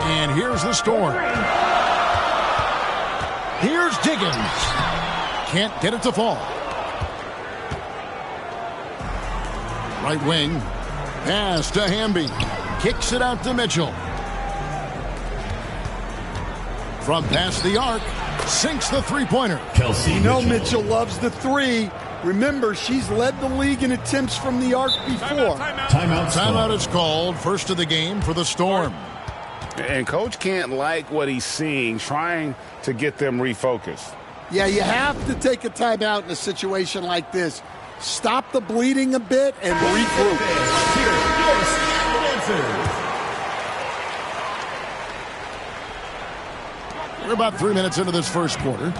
And here's the Storm. Here's Diggins. Can't get it to fall. Right wing. Pass to Hamby. Kicks it out to Mitchell. From past the arc. Sinks the three-pointer. Kelsey You know Mitchell loves the three. Remember, she's led the league in attempts from the arc before. Timeout is called. First of the game for the Storm. And Coach can't like what he's seeing, trying to get them refocused. Yeah, you have to take a timeout in a situation like this. Stop the bleeding a bit and regroup. We're about 3 minutes into this first quarter.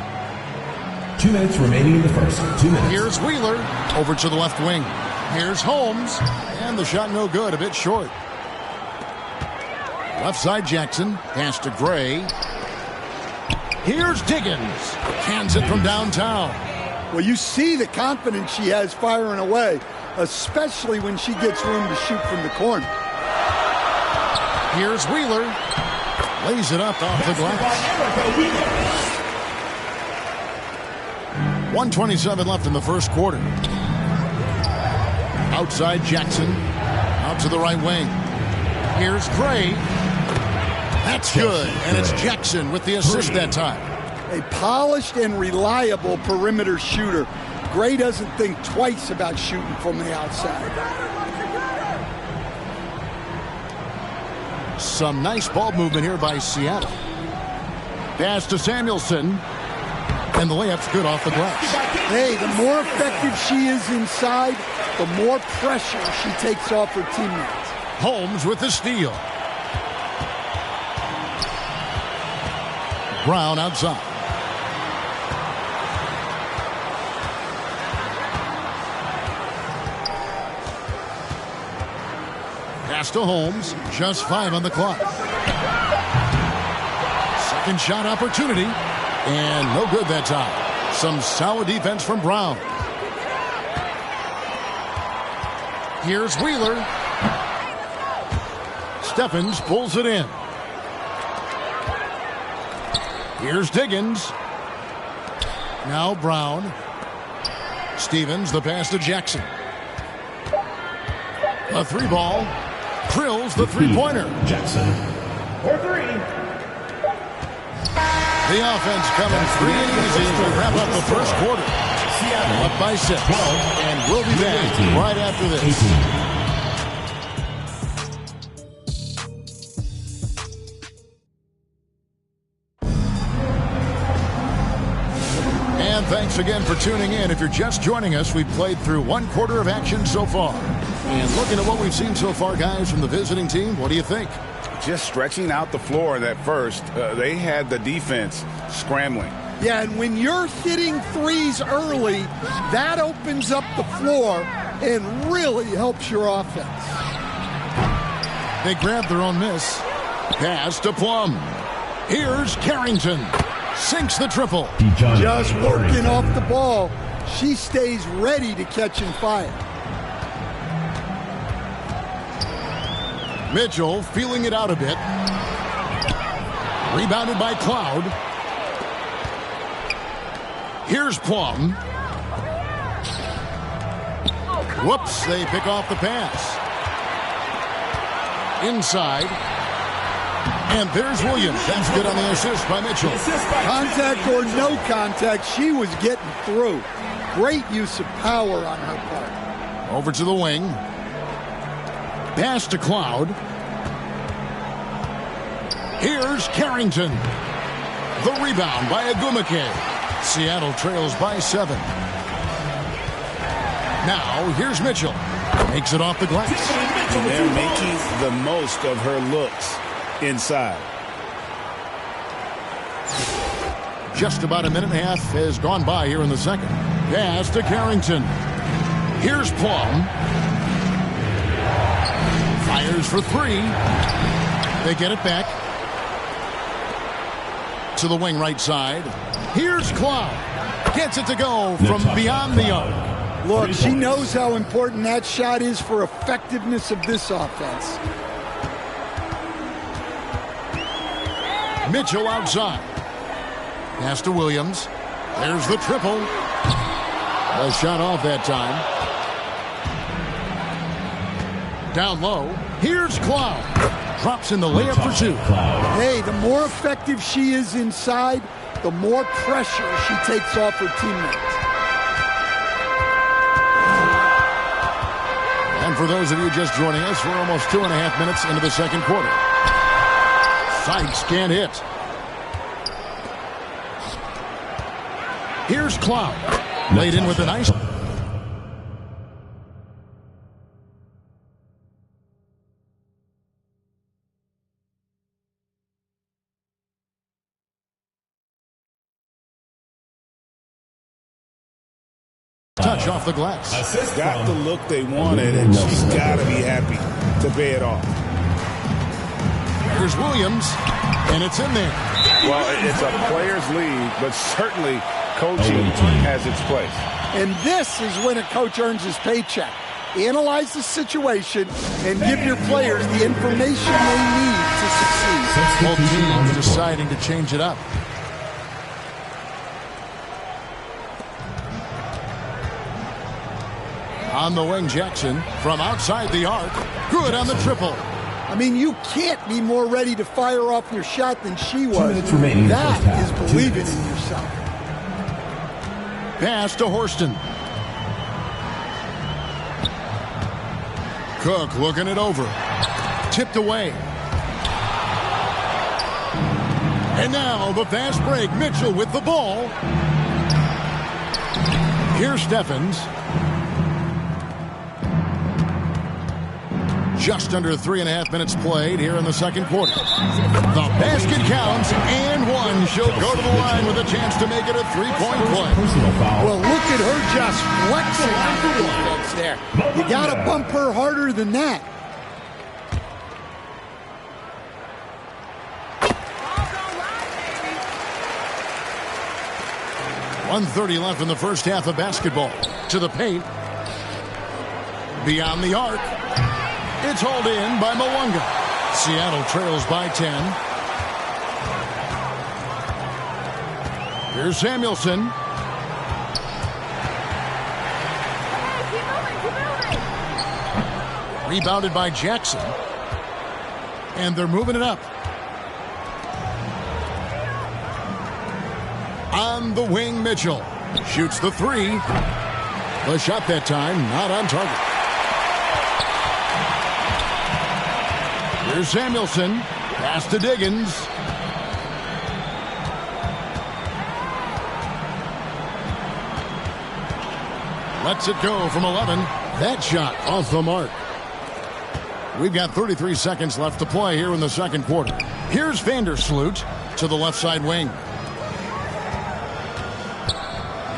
2 minutes remaining in the first. 2 minutes. Here's Wheeler over to the left wing. Here's Holmes. And the shot no good, a bit short. Left side Jackson. Pass to Gray. Here's Diggins. Hands it from downtown. Well, you see the confidence she has firing away, especially when she gets room to shoot from the corner. Here's Wheeler. Lays it up off the glass. 1:27 left in the first quarter. Outside Jackson. Out to the right wing. Here's Gray. That's good. And it's Jackson with the assist that time. A polished and reliable perimeter shooter. Gray doesn't think twice about shooting from the outside. Some nice ball movement here by Seattle. Pass to Samuelson. And the layup's good off the glass. Hey, the more effective she is inside, the more pressure she takes off her teammates. Holmes with the steal. Brown outside. Pass to Holmes. Just 5 on the clock. Second shot opportunity. And no good that time. Some solid defense from Brown. Here's Wheeler. Steffens pulls it in. Here's Diggins. Now Brown. Stevens, the pass to Jackson. A three ball. Drills the three-pointer. Jackson. For three. The offense coming free and easy as we wrap up the first quarter. Up by 6. And we'll be back right after this. And thanks again for tuning in. If you're just joining us, we've played through 1 quarter of action so far. And looking at what we've seen so far, guys, from the visiting team, what do you think? Just stretching out the floor in that first. They had the defense scrambling. Yeah, and when you're hitting threes early, that opens up the floor and really helps your offense. They grabbed their own miss. Pass to Plum. Here's Carrington. Sinks the triple. Just working off the ball. She stays ready to catch and fire. Mitchell feeling it out a bit. Rebounded by Cloud. Here's Plum. Whoops, they pick off the pass. Inside. And there's Williams. That's good on the assist by Mitchell. Contact or no contact, she was getting through. Great use of power on her part. Over to the wing. Pass to Cloud. Here's Carrington. The rebound by Agumake. Seattle trails by 7. Now, here's Mitchell. Makes it off the glass. And they're making the most of her looks inside. Just about a minute and a half has gone by here in the second. Pass to Carrington. Here's Plum. Fires for 3. They get it back. To the wing right side. Here's Cloud. Gets it to go from beyond the arc. Look, she knows how important that shot is for effectiveness of this offense. Mitchell outside. Pass to Williams. There's the triple. A shot off that time. Down low. Here's Cloud. Drops in the layup for 2. Hey, the more effective she is inside, the more pressure she takes off her teammates. And for those of you just joining us, we're almost 2.5 minutes into the second quarter. Sykes can't hit. Here's Cloud. Laid in with a nice... touch off the glass. Got the look they wanted, and she's got to be happy to pay it off. Here's Williams, and it's in there. Well, it's a player's league, but certainly coaching has its place. And this is when a coach earns his paycheck. Analyze the situation and give your players the information they need to succeed. Both teams deciding to change it up. On the wing, Jackson from outside the arc. Good on the triple. I mean, you can't be more ready to fire off your shot than she was. 2 minutes remaining. That is believing in yourself. Pass to Horston. Cook looking it over. Tipped away. And now the fast break. Mitchell with the ball. Here's Steffens. Just under 3.5 minutes played here in the second quarter. The basket counts, and one. She'll go to the line with a chance to make it a 3-point play. Well, look at her just flexing on the defense there. You got to bump her harder than that. .130 left in the first half of basketball. To the paint. Beyond the arc. It's hauled in by Mwanga. Seattle trails by 10. Here's Samuelson. Rebounded by Jackson. And they're moving it up. On the wing, Mitchell. Shoots the 3. The shot that time, not on target. Here's Samuelson. Pass to Diggins. Lets it go from 11. That shot off the mark. We've got 33 seconds left to play here in the second quarter. Here's Vandersloot to the left side wing.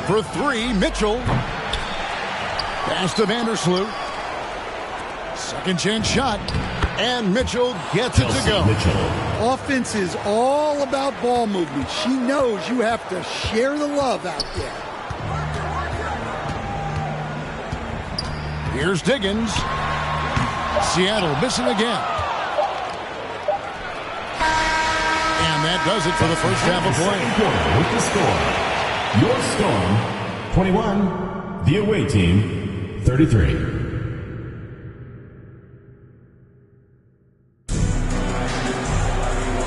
For 3, Mitchell. Pass to Vandersloot. Second chance shot. And Mitchell gets it to go. Offense is all about ball movement. She knows you have to share the love out there. Here's Diggins. Seattle missing again. And that does it for the first half of play. With the score, Your Storm, 21. The away team, 33.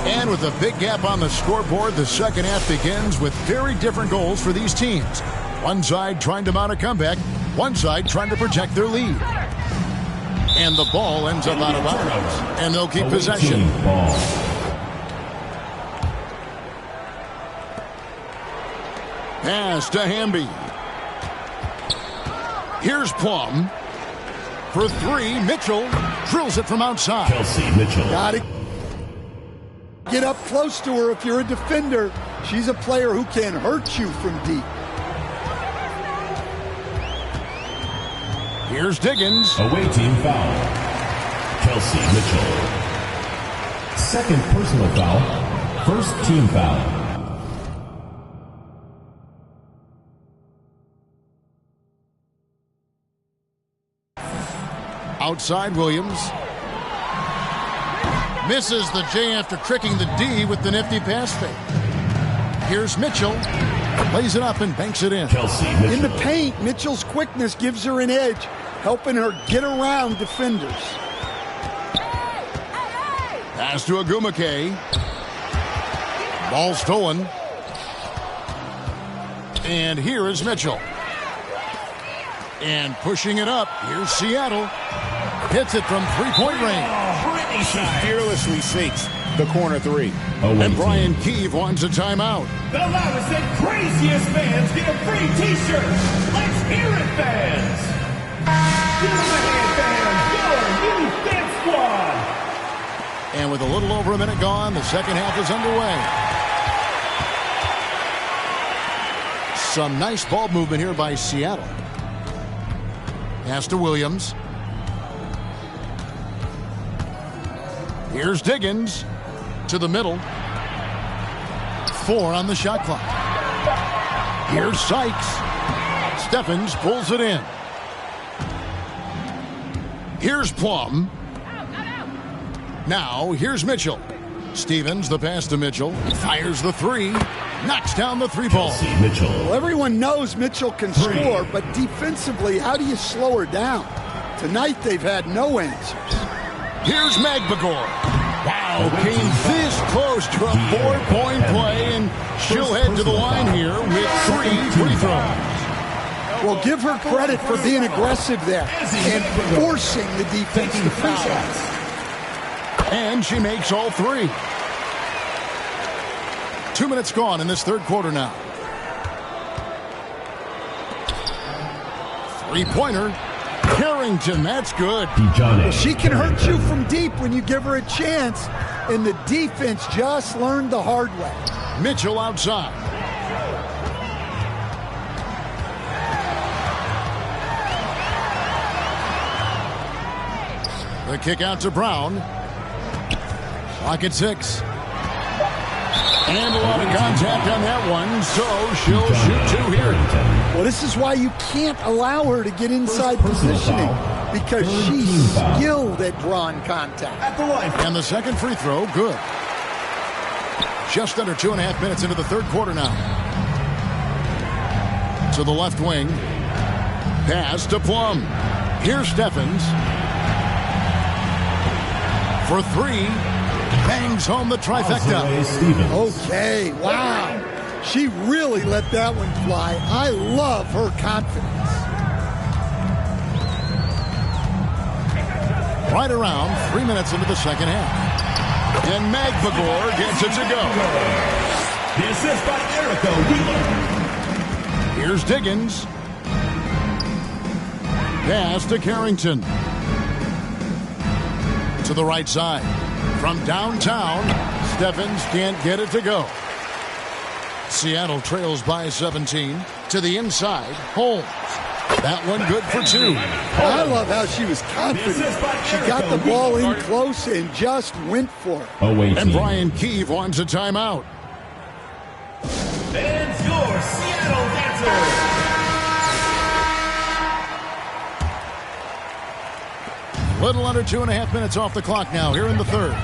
And with a big gap on the scoreboard, the second half begins with very different goals for these teams. One side trying to mount a comeback, one side trying to protect their lead. And the ball ends up out of bounds, and they'll keep possession. Pass to Hamby. Here's Plum. For three, Mitchell drills it from outside. Kelsey Mitchell. Got it. Get up close to her if you're a defender. She's a player who can hurt you from deep. Here's Diggins. Away team foul. Kelsey Mitchell. Second personal foul. First team foul. Outside Williams. Misses the J after tricking the D with the nifty pass fake. Here's Mitchell. Lays it up and banks it in. Kelsey Mitchell. In the paint, Mitchell's quickness gives her an edge, helping her get around defenders. Pass to Agumake. Ball stolen. And here is Mitchell. And pushing it up, here's Seattle. Hits it from three-point range. She fearlessly sinks the corner three. And Brian Keefe wants a timeout. The loudest and craziest fans get a free t-shirt. Let's hear it, fans. Give them a hand, fans. Your new Dance Squad. And with a little over a minute gone, the second half is underway. Some nice ball movement here by Seattle. Pass to Williams. Here's Diggins to the middle. 4 on the shot clock. Here's Sykes. Steffens pulls it in. Here's Plum. Now here's Mitchell. Stevens, the pass to Mitchell. Fires the three. Knocks down the three ball. Mitchell. Well, everyone knows Mitchell can score, but defensively, how do you slow her down? Tonight, they've had no answers. Here's Magbagor. Wow, came this close to a 4-point play, and she'll head to the line here with 3 free throws. Well, give her credit for being aggressive there and forcing the defense to foul. And she makes all 3. 2 minutes gone in this third quarter now. Three-pointer. Carrington, that's good. Well, she can hurt you from deep when you give her a chance, and the defense just learned the hard way. Mitchell outside. The kick out to Brown. Clock at 6. And a lot of contact on that one, so she'll shoot 2 here. Well, this is why you can't allow her to get inside positioning, because she's skilled at drawing contact. And the second free throw, good. Just under 2.5 minutes into the third quarter now. To the left wing. Pass to Plum. Here's Steffens. For 3. Bangs home the trifecta. Okay, wow. She really let that one fly. I love her confidence. Right around 3 minutes into the second half. And Magbagor gets it to go. The assist by Erica Wheeler. Here's Diggins. Pass to Carrington. To the right side. From downtown, Steffens can't get it to go. Seattle trails by 17. To the inside, Holmes. That one good for 2. I love how she was confident. She got the ball in close and just went for it. And Brian Keefe wants a timeout. And your Seattle Dancers. Little under 2.5 minutes off the clock now here in the third.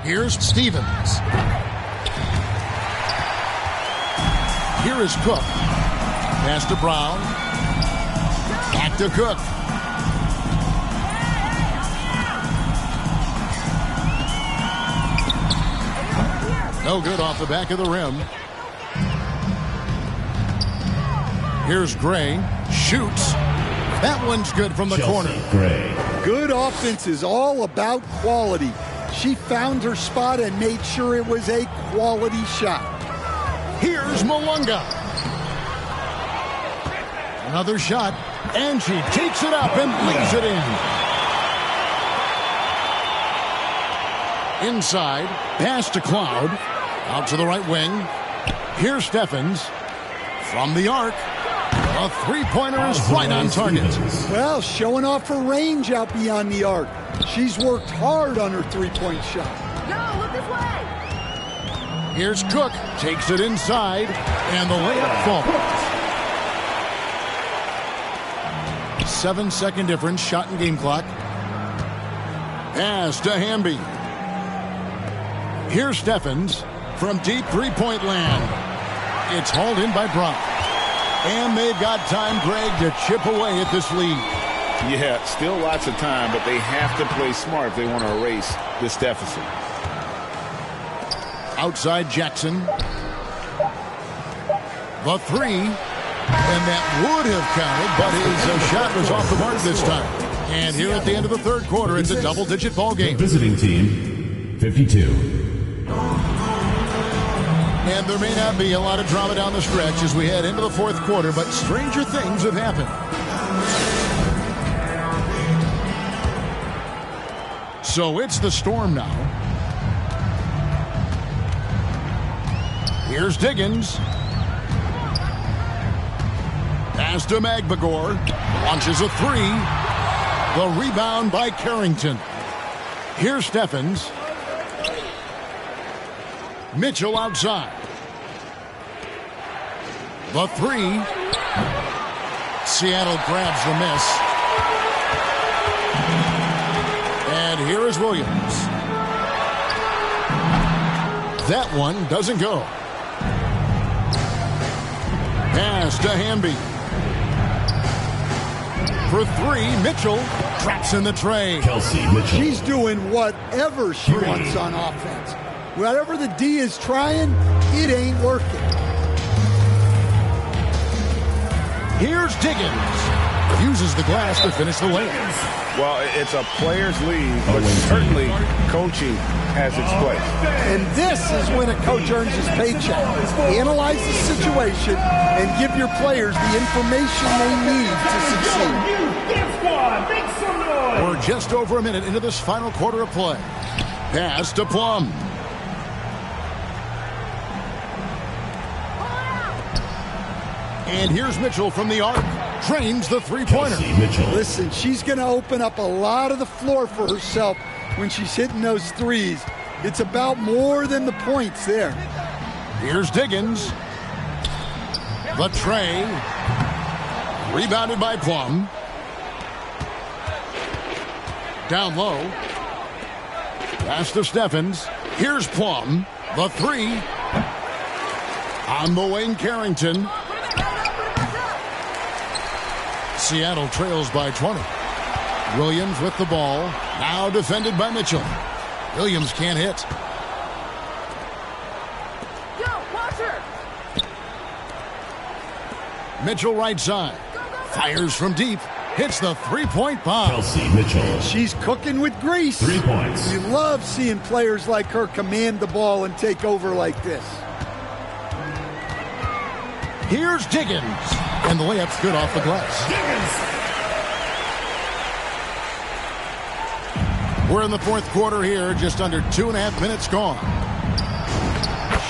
Here's Stevens. Here is Cook. Pass to Brown. Back to Cook. No good off the back of the rim. Here's Gray. Shoots. That one's good from the corner. Gray. Good offense is all about quality. She found her spot and made sure it was a quality shot. Here's Malunga. Another shot, and she takes it up and lays it in. Inside, pass to Cloud. Out to the right wing. Here's Steffens. From the arc. A three-pointer is right on target. Well, showing off her range out beyond the arc. She's worked hard on her three-point shot. Yo, look this way. Here's Cook. Takes it inside, and the layup falls. 7-second difference, shot and game clock. Pass to Hamby. Here's Steffens from deep three-point land. It's hauled in by Brock. And they've got time, Greg, to chip away at this lead. Yeah, still lots of time, but they have to play smart if they want to erase this deficit. Outside Jackson. The three. And that would have counted, but his shot was off the mark this time. And here at the end of the third quarter, it's a double-digit ball game. Visiting team, 52. And there may not be a lot of drama down the stretch as we head into the fourth quarter, but stranger things have happened. So it's the Storm now. Here's Diggins. Pass to Magbagor. Launches a three. The rebound by Carrington. Here's Steffens. Mitchell outside. The three. Seattle grabs the miss. And here is Williams. That one doesn't go. Pass to Hamby. For three, Mitchell traps in the tray. Kelsey Mitchell. She's doing whatever she wants on offense. Whatever the D is trying, it ain't working. Here's Diggins. Uses the glass to finish the layup. Well, it's a player's league, but certainly coaching has its place. And this is when a coach earns his paycheck. Analyze the situation and give your players the information they need to succeed. We're just over a minute into this final quarter of play. Pass to Plum. And here's Mitchell from the arc. Drains the three-pointer. Listen, she's going to open up a lot of the floor for herself when she's hitting those threes. It's about more than the points there. Here's Diggins. The tray. Rebounded by Plum. Down low. Pass to Steffens. Here's Plum. The three. On the wing, Carrington. Seattle trails by 20. Williams with the ball. Now defended by Mitchell. Williams can't hit. Yo, watch her. Mitchell right side. Fires from deep. Hits the three-point bomb. Kelsey Mitchell. She's cooking with grease. 3 points. You love seeing players like her command the ball and take over like this. Here's Diggins. And the layup's good off the glass. We're in the fourth quarter here. Just under 2.5 minutes gone.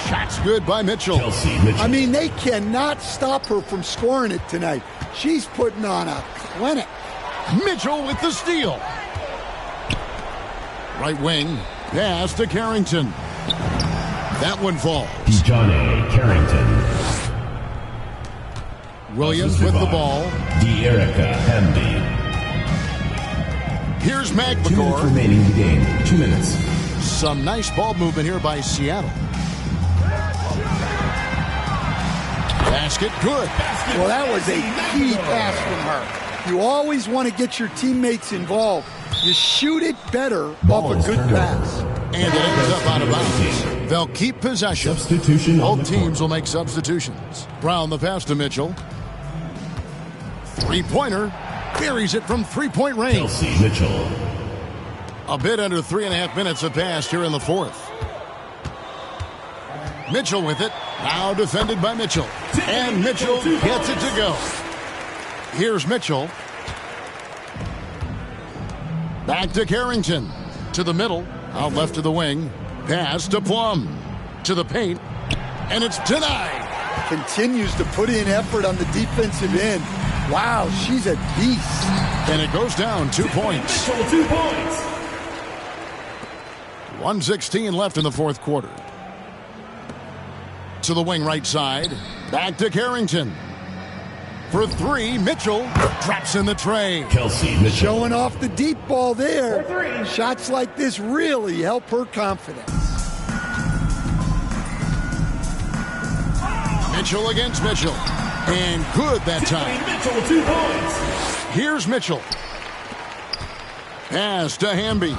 Shots good by Mitchell. Kelsey Mitchell. I mean, they cannot stop her from scoring it tonight. She's putting on a clinic. Mitchell with the steal. Right wing. Pass to Carrington. That one falls. Johnny Carrington. Williams with the ball. De'Erica Hamby. Here's 2 minutes Magbagor. remaining in the game. 2 minutes. Some nice ball movement here by Seattle. Basket good. Well, that was a key pass from her. You always want to get your teammates involved. You shoot it better off a good pass. And it ends up out of bounds. They'll keep possession. Substitution. Both teams will make substitutions. Brown the pass to Mitchell. Three-pointer. Buries it from three-point range. Kelsey Mitchell. A bit under 3.5 minutes have passed here in the fourth. Mitchell with it. Now defended by Mitchell. And Mitchell gets it to go. Here's Mitchell. Back to Carrington. To the middle. Out left to the wing. Pass to Plum. To the paint. And it's denied. Continues to put in effort on the defensive end. Wow, she's a beast. And it goes down 2 points. 2 points. 1:16 left in the fourth quarter. To the wing right side. Back to Carrington. For three, Mitchell drops in the tray. Kelsey Mitchell. Showing off the deep ball there. Shots like this really help her confidence. Mitchell against Mitchell. And good that time. Mitchell, 2 points. Here's Mitchell. Pass to Hamby.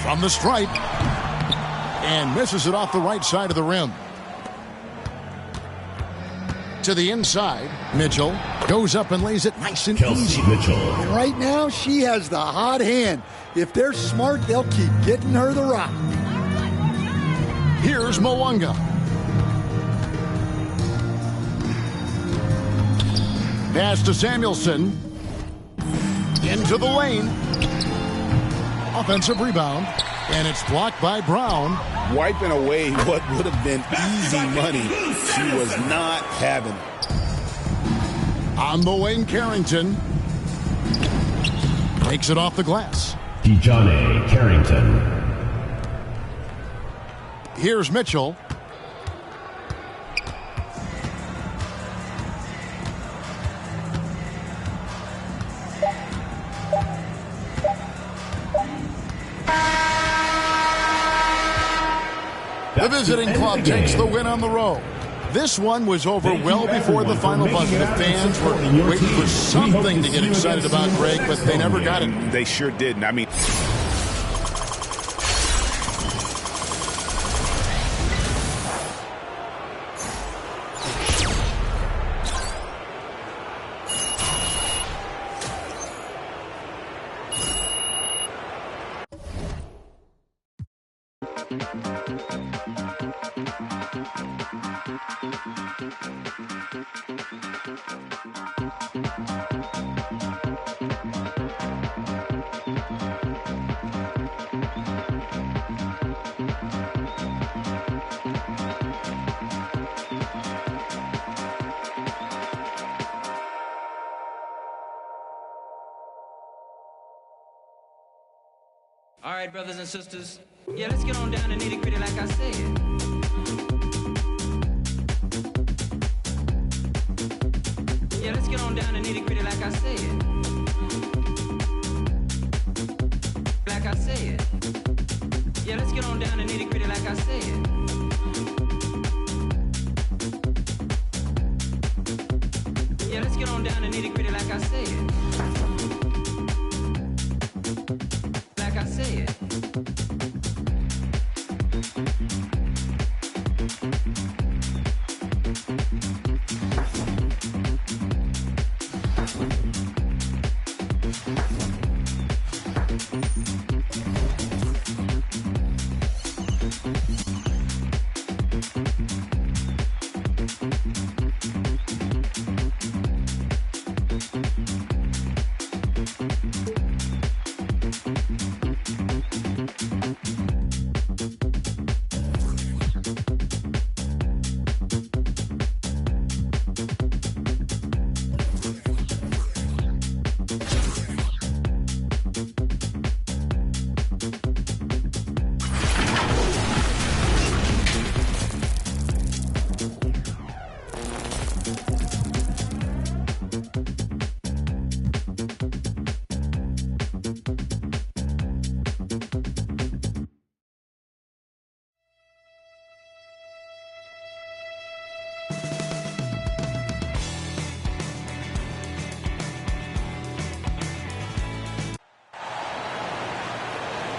From the stripe. And misses it off the right side of the rim. To the inside. Mitchell goes up and lays it nice and Kelsey easy. Mitchell. And right now, she has the hot hand. If they're smart, they'll keep getting her the rock. Here's Mwanga. Pass to Samuelson. Into the lane. Offensive rebound. And it's blocked by Brown. Wiping away what would have been easy money. She was not having it. On the wing, Carrington. Takes it off the glass. Dejohnne Carrington. Here's Mitchell. The visiting club takes the win on the road. This one was over well before the final buzzer. The fans were waiting for something to get excited about, Greg, but they never got it. They sure didn't. I mean... All right, brothers and sisters. Yeah, let's get on down to nitty-gritty like I said. Yeah, let's get on down to nitty-gritty like I said. Like I said. Yeah, let's get on down to nitty-gritty like I said. Yeah, let's get on down to nitty-gritty like I said. Like I said.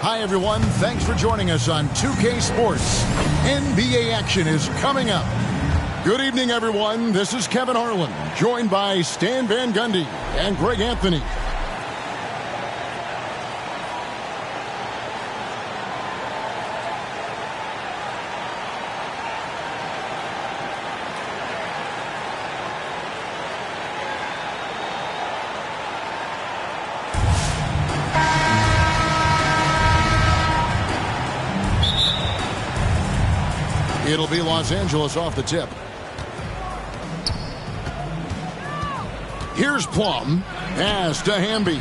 Hi, everyone. Thanks for joining us on 2K Sports. NBA action is coming up. Good evening, everyone. This is Kevin Harlan, joined by Stan Van Gundy and Greg Anthony. It'll be Los Angeles off the tip. Here's Plum. Pass to Hamby.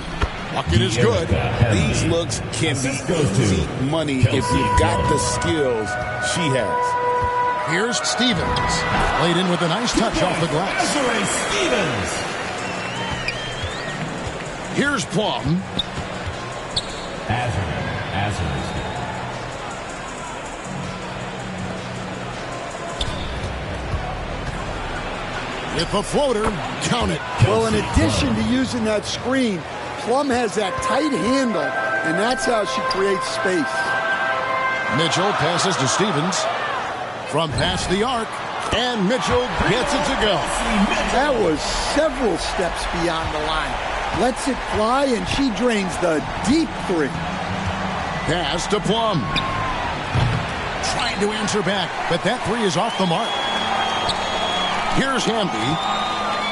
Bucket is good. These looks can be easy money if you've got the skills she has. Here's Stevens. Played in with a nice touch off the glass. Stevens. Here's Plum. Azers. With a floater, count it. Well, in addition to using that screen, Plum has that tight handle, and that's how she creates space. Mitchell passes to Stevens. From past the arc, and Mitchell gets it to go. That was several steps beyond the line. Lets it fly, and she drains the deep three. Pass to Plum. Trying to answer back, but that three is off the mark. Here's Hamby.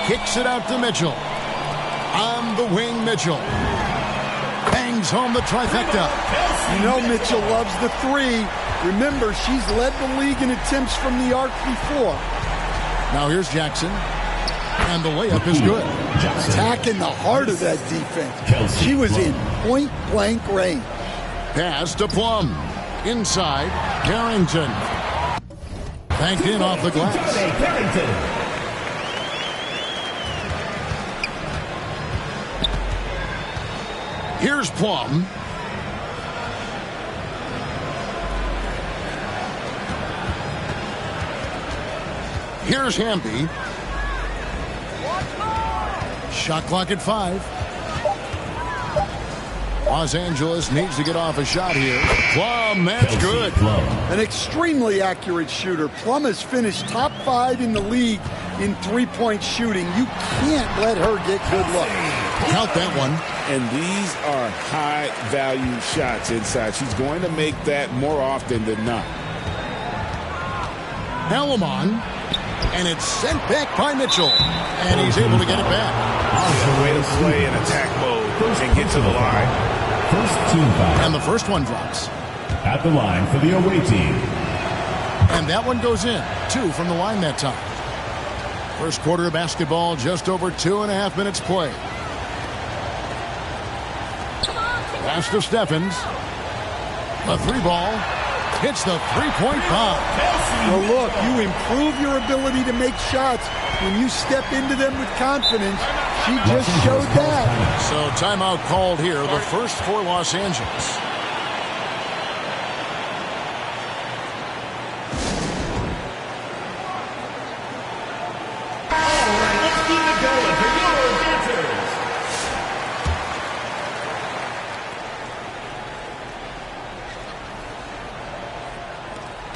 Kicks it out to Mitchell. On the wing, Mitchell. Bangs home the trifecta. You know Mitchell loves the three. Remember, she's led the league in attempts from the arc before. Now here's Jackson. And the layup is good. Attacking the heart of that defense. She was in point-blank range. Pass to Plum. Inside, Carrington. Banked in off the glass. Here's Plum. Here's Hamby. Shot clock at 5. Los Angeles needs to get off a shot here. Plum, that's good. An extremely accurate shooter. Plum has finished top 5 in the league in three-point shooting. You can't let her get good looks. Count that one. And these are high-value shots inside. She's going to make that more often than not. Hallamon. And it's sent back by Mitchell. And he's able to get it back. Way to play in attack mode and get to the line. First team foul. And the first one drops. At the line for the away team. And that one goes in. 2 from the line that time. First quarter of basketball, just over 2.5 minutes play. Pass to Steffens. The 3-ball. Hits the three-point bomb. Well, look, you improve your ability to make shots when you step into them with confidence. She just showed that. So timeout called here, the first for Los Angeles. All right, let's keep it going for your dancers.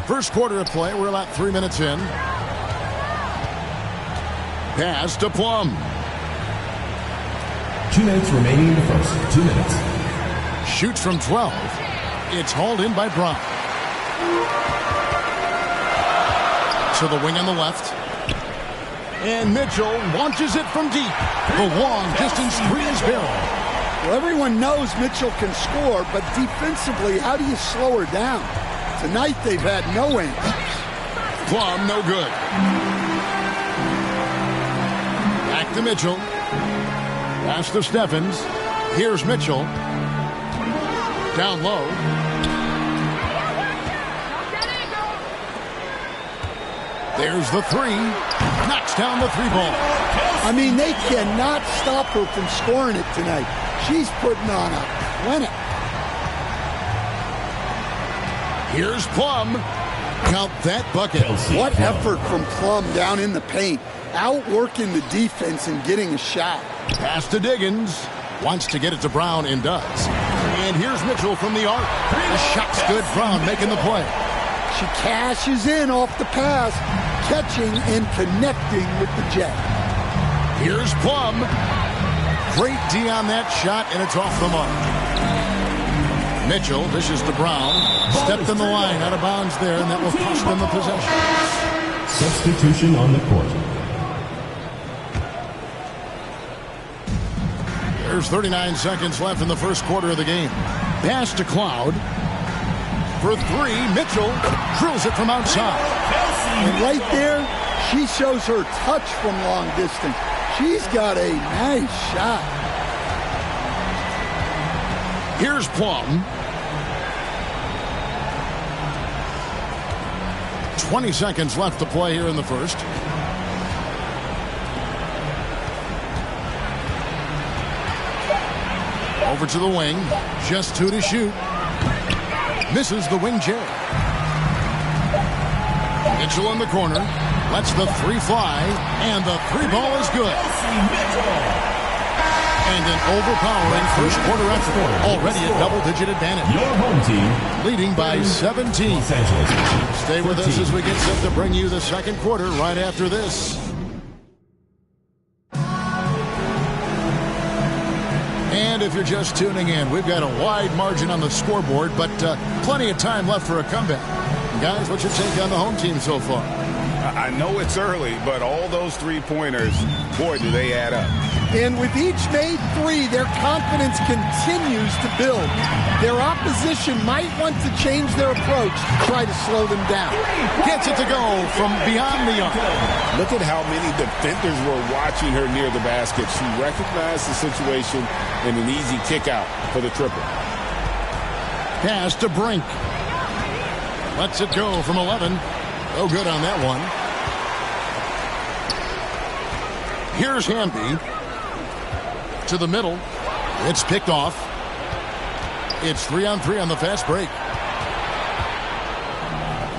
First quarter of play, we're about 3 minutes in. Pass to Plum. 2 minutes remaining in the first. 2 minutes. Shoots from 12. It's hauled in by Brown. To the wing on the left. And Mitchell launches it from deep. The long distance three is good. Well, everyone knows Mitchell can score, but defensively, how do you slow her down? Tonight, they've had no answers. Plum, no good. Back to Mitchell. Pass to Steffens. Here's Mitchell. Down low. There's the 3. Knocks down the 3-ball. I mean, they cannot stop her from scoring it tonight. She's putting on a clinic. Here's Plum. Count that bucket. What effort from Plum down in the paint. Outworking the defense and getting a shot. Pass to Diggins. Wants to get it to Brown and does. And here's Mitchell from the arc. The shot's good. Brown making the play. She cashes in off the pass, catching and connecting with the jet. Here's Plum. Great D on that shot, and it's off the mark. Mitchell dishes to Brown. Stepped in the line, out of bounds there, and that will cost them the possession. Substitution on the court. There's 39 seconds left in the first quarter of the game. Pass to Cloud. For three, Mitchell drills it from outside. And right there, she shows her touch from long distance. She's got a nice shot. Here's Plum. 20 seconds left to play here in the first. Over to the wing. Just 2 to shoot. Misses the wing chair. Mitchell in the corner. Lets the three fly. And the three ball is good. And an overpowering first quarter effort. Already a double-digit advantage. Your home team leading by 17. Los Angeles. Stay with us as we get set to bring you the second quarter right after this. And if you're just tuning in, we've got a wide margin on the scoreboard, but plenty of time left for a comeback. Guys, what's your take on the home team so far? I know it's early, but all those three-pointers, boy, do they add up. And with each made three, their confidence continues to build. Their opposition might want to change their approach to try to slow them down. Gets it to go from beyond the arc. Look at how many defenders were watching her near the basket. She recognized the situation and an easy kick out for the triple. Pass to Brink. Lets it go from 11. Oh, good on that one. Here's Hamby. To the middle. It's picked off. It's 3-on-3 on the fast break.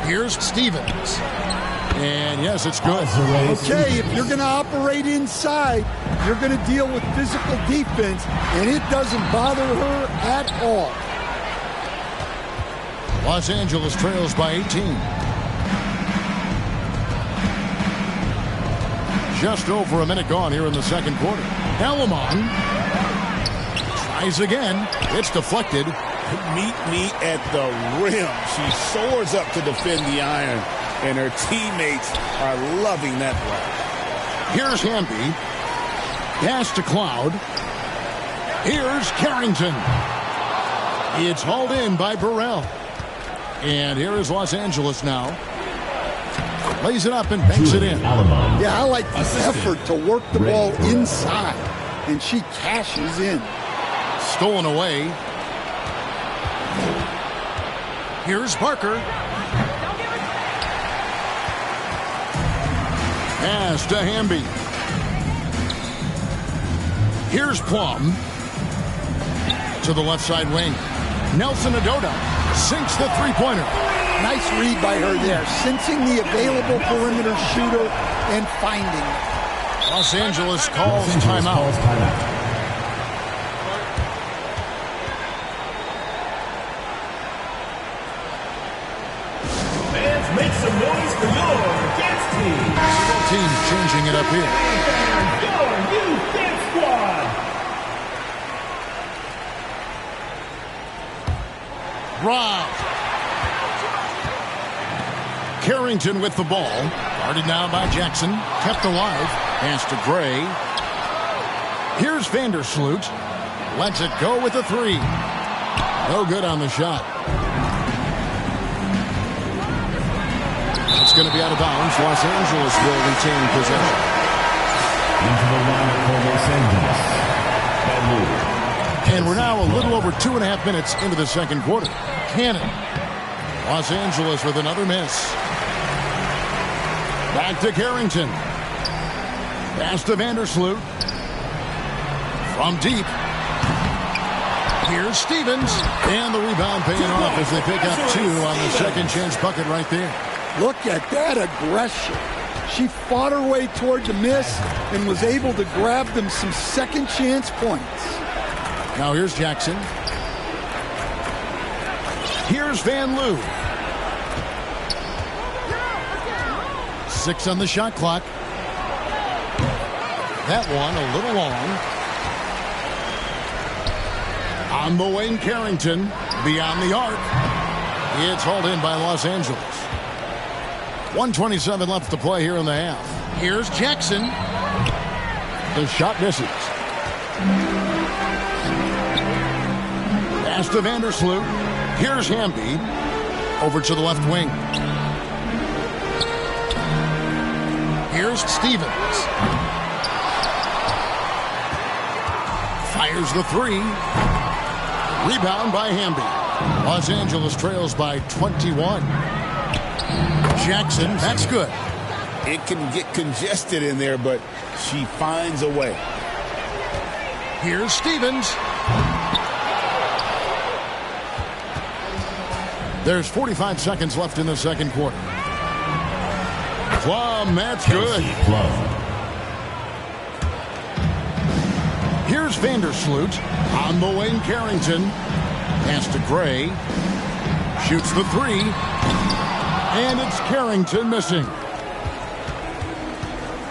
Here's Stevens. And yes, it's good. Okay, if you're going to operate inside, you're going to deal with physical defense, and it doesn't bother her at all. Los Angeles trails by 18. Just over a minute gone here in the second quarter. Alamon tries again. It's deflected. Meet me at the rim. She soars up to defend the iron, and her teammates are loving that play. Here's Hamby. Pass to Cloud. Here's Carrington. It's hauled in by Burrell. And here is Los Angeles now. Lays it up and banks it in. Yeah, I like the effort to work the ball inside. And she cashes in. Stolen away. Here's Parker. Pass to Hamby. Here's Plum. To the left side wing. Nelson Adoda sinks the three-pointer. Nice read by her there, sensing the available perimeter shooter and finding it. Los Angeles calls timeout. Fans, make some noise for your dance team. Team changing it up here. Your new dance squad. Rob. Carrington with the ball. Guarded now by Jackson. Kept alive. Pass to Gray. Here's Vandersloot. Lets it go with the three. No good on the shot. It's going to be out of bounds. Los Angeles will retain possession. Into the line for Los Angeles. And we're now a little over 2.5 minutes into the second quarter. Cannon. Los Angeles with another miss. Back to Carrington. Pass to Vandersloot. From deep. Here's Stevens. And the rebound paying off as they pick up 2 on the second chance bucket right there. Look at that aggression. She fought her way toward the miss and was able to grab them some second chance points. Now here's Jackson. Here's Van Loo. 6 on the shot clock. That one a little long. On the wing, Carrington. Beyond the arc. It's hauled in by Los Angeles. 1:27 left to play here in the half. Here's Jackson. The shot misses. Pass to Vandersloot. Here's Hamby. Over to the left wing. Here's Stevens. Fires the 3. Rebound by Hamby. Los Angeles trails by 21. Jackson, that's good. It can get congested in there, but she finds a way. Here's Stevens. There's 45 seconds left in the second quarter. Plum, that's good. Here's Vandersloot. On the wing, Carrington. Pass to Gray. Shoots the 3. And it's Carrington missing.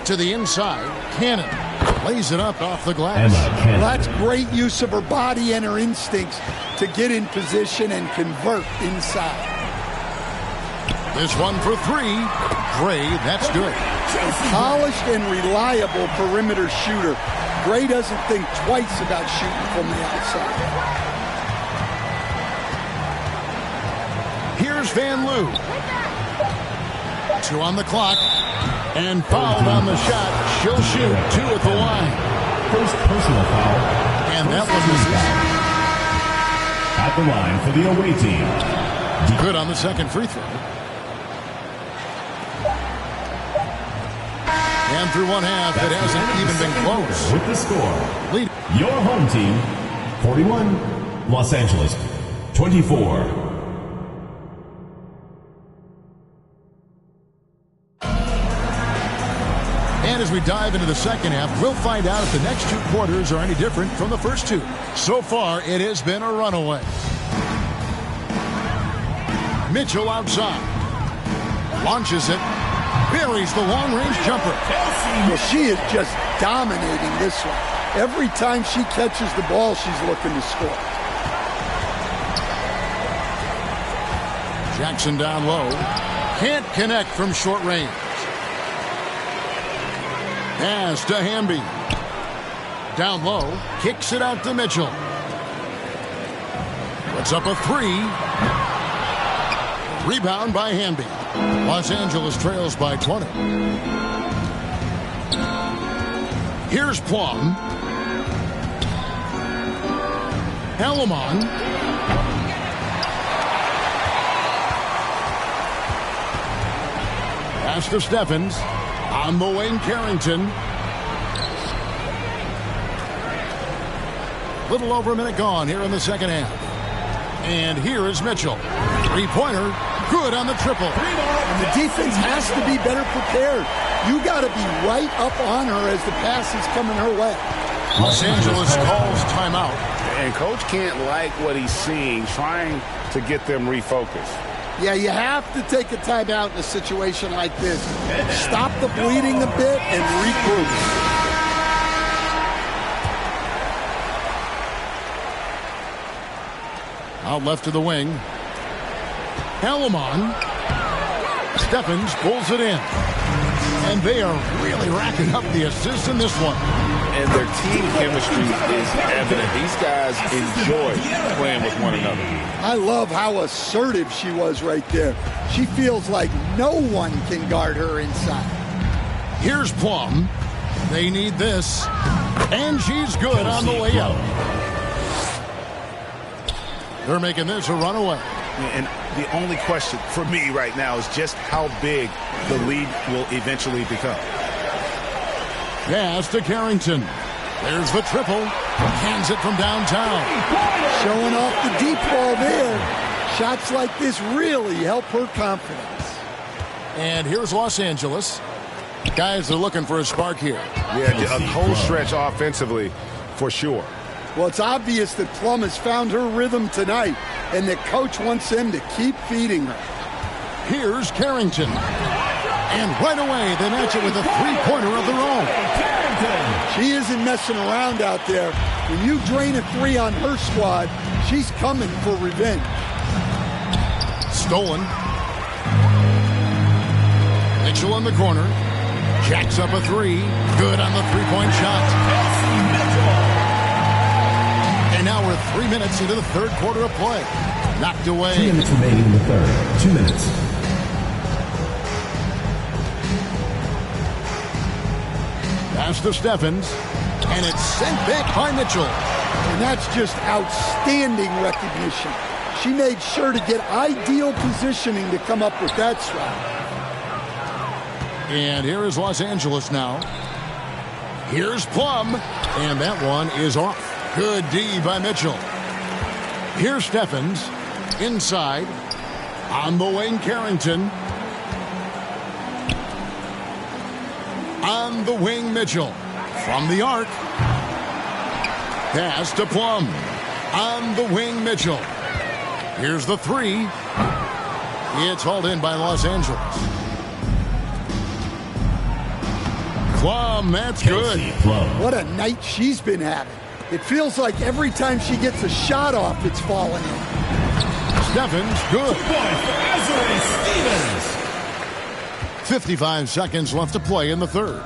To the inside, Cannon lays it up off the glass. Well, that's great use of her body and her instincts to get in position and convert inside. This one for 3. Gray, that's good. A polished and reliable perimeter shooter. Gray doesn't think twice about shooting from the outside. Here's Van Loo. 2 on the clock. And fouled on the shot. She'll shoot 2 at the line. First personal foul. And that one was at the line for the away team. Good on the second free throw. And through one half, it hasn't even been close. With the score, lead. Your home team, 41, Los Angeles, 24. And as we dive into the second half, we'll find out if the next 2 quarters are any different from the first 2. So far, it has been a runaway. Mitchell outside. Launches it. Buries the long-range jumper. Well, she is just dominating this one. Every time she catches the ball, she's looking to score. Jackson down low. Can't connect from short range. Pass to Hamby. Down low. Kicks it out to Mitchell. Puts up a 3. Rebound by Hamby. Los Angeles trails by 20. Here's Plum. Hellemon. Pass to Steffens. On the wing, Carrington. Little over a minute gone here in the second half. And here is Mitchell. 3-pointer. Good on the triple. And the defense has to be better prepared. You got to be right up on her as the pass is coming her way. Los Angeles calls timeout. And coach can't like what he's seeing, trying to get them refocused. Yeah, you have to take a timeout in a situation like this. Stop the bleeding a bit and regroup. Out left to the wing. Hellemon. Steffens pulls it in. And they are really racking up the assists in this one. And their team chemistry is evident. These guys enjoy playing with one another. I love how assertive she was right there. She feels like no one can guard her inside. Here's Plum. They need this. And she's good on the way out. They're making this a runaway. And the only question for me right now is just how big the lead will eventually become. Pass to Carrington. There's the triple. Hands it from downtown. Showing off the deep ball there. Shots like this really help her confidence. And here's Los Angeles. Guys are looking for a spark here. Yeah, a cold stretch offensively for sure. Well, it's obvious that Plum has found her rhythm tonight, and that coach wants them to keep feeding her. Here's Carrington. And right away, they match it with a three-pointer of their own. She isn't messing around out there. When you drain a three on her squad, she's coming for revenge. Stolen. Mitchell in the corner. Jacks up a three. Good on the three-point shot. And now we're 3 minutes into the third quarter of play. Knocked away. 3 minutes remaining in the third. 2 minutes. Pass to Steffens. And it's sent back by Mitchell. And that's just outstanding recognition. She made sure to get ideal positioning to come up with that shot. And here is Los Angeles now. Here's Plum. And that one is off. Good D by Mitchell. Here's Steffens. Inside. On the wing, Carrington. On the wing, Mitchell. From the arc. Pass to Plum. On the wing, Mitchell. Here's the three. It's hauled in by Los Angeles. Plum, that's good. What a night she's been having. It feels like every time she gets a shot off, it's falling in. Steffens, good. 2 points for Azurá Stevens. 55 seconds left to play in the third.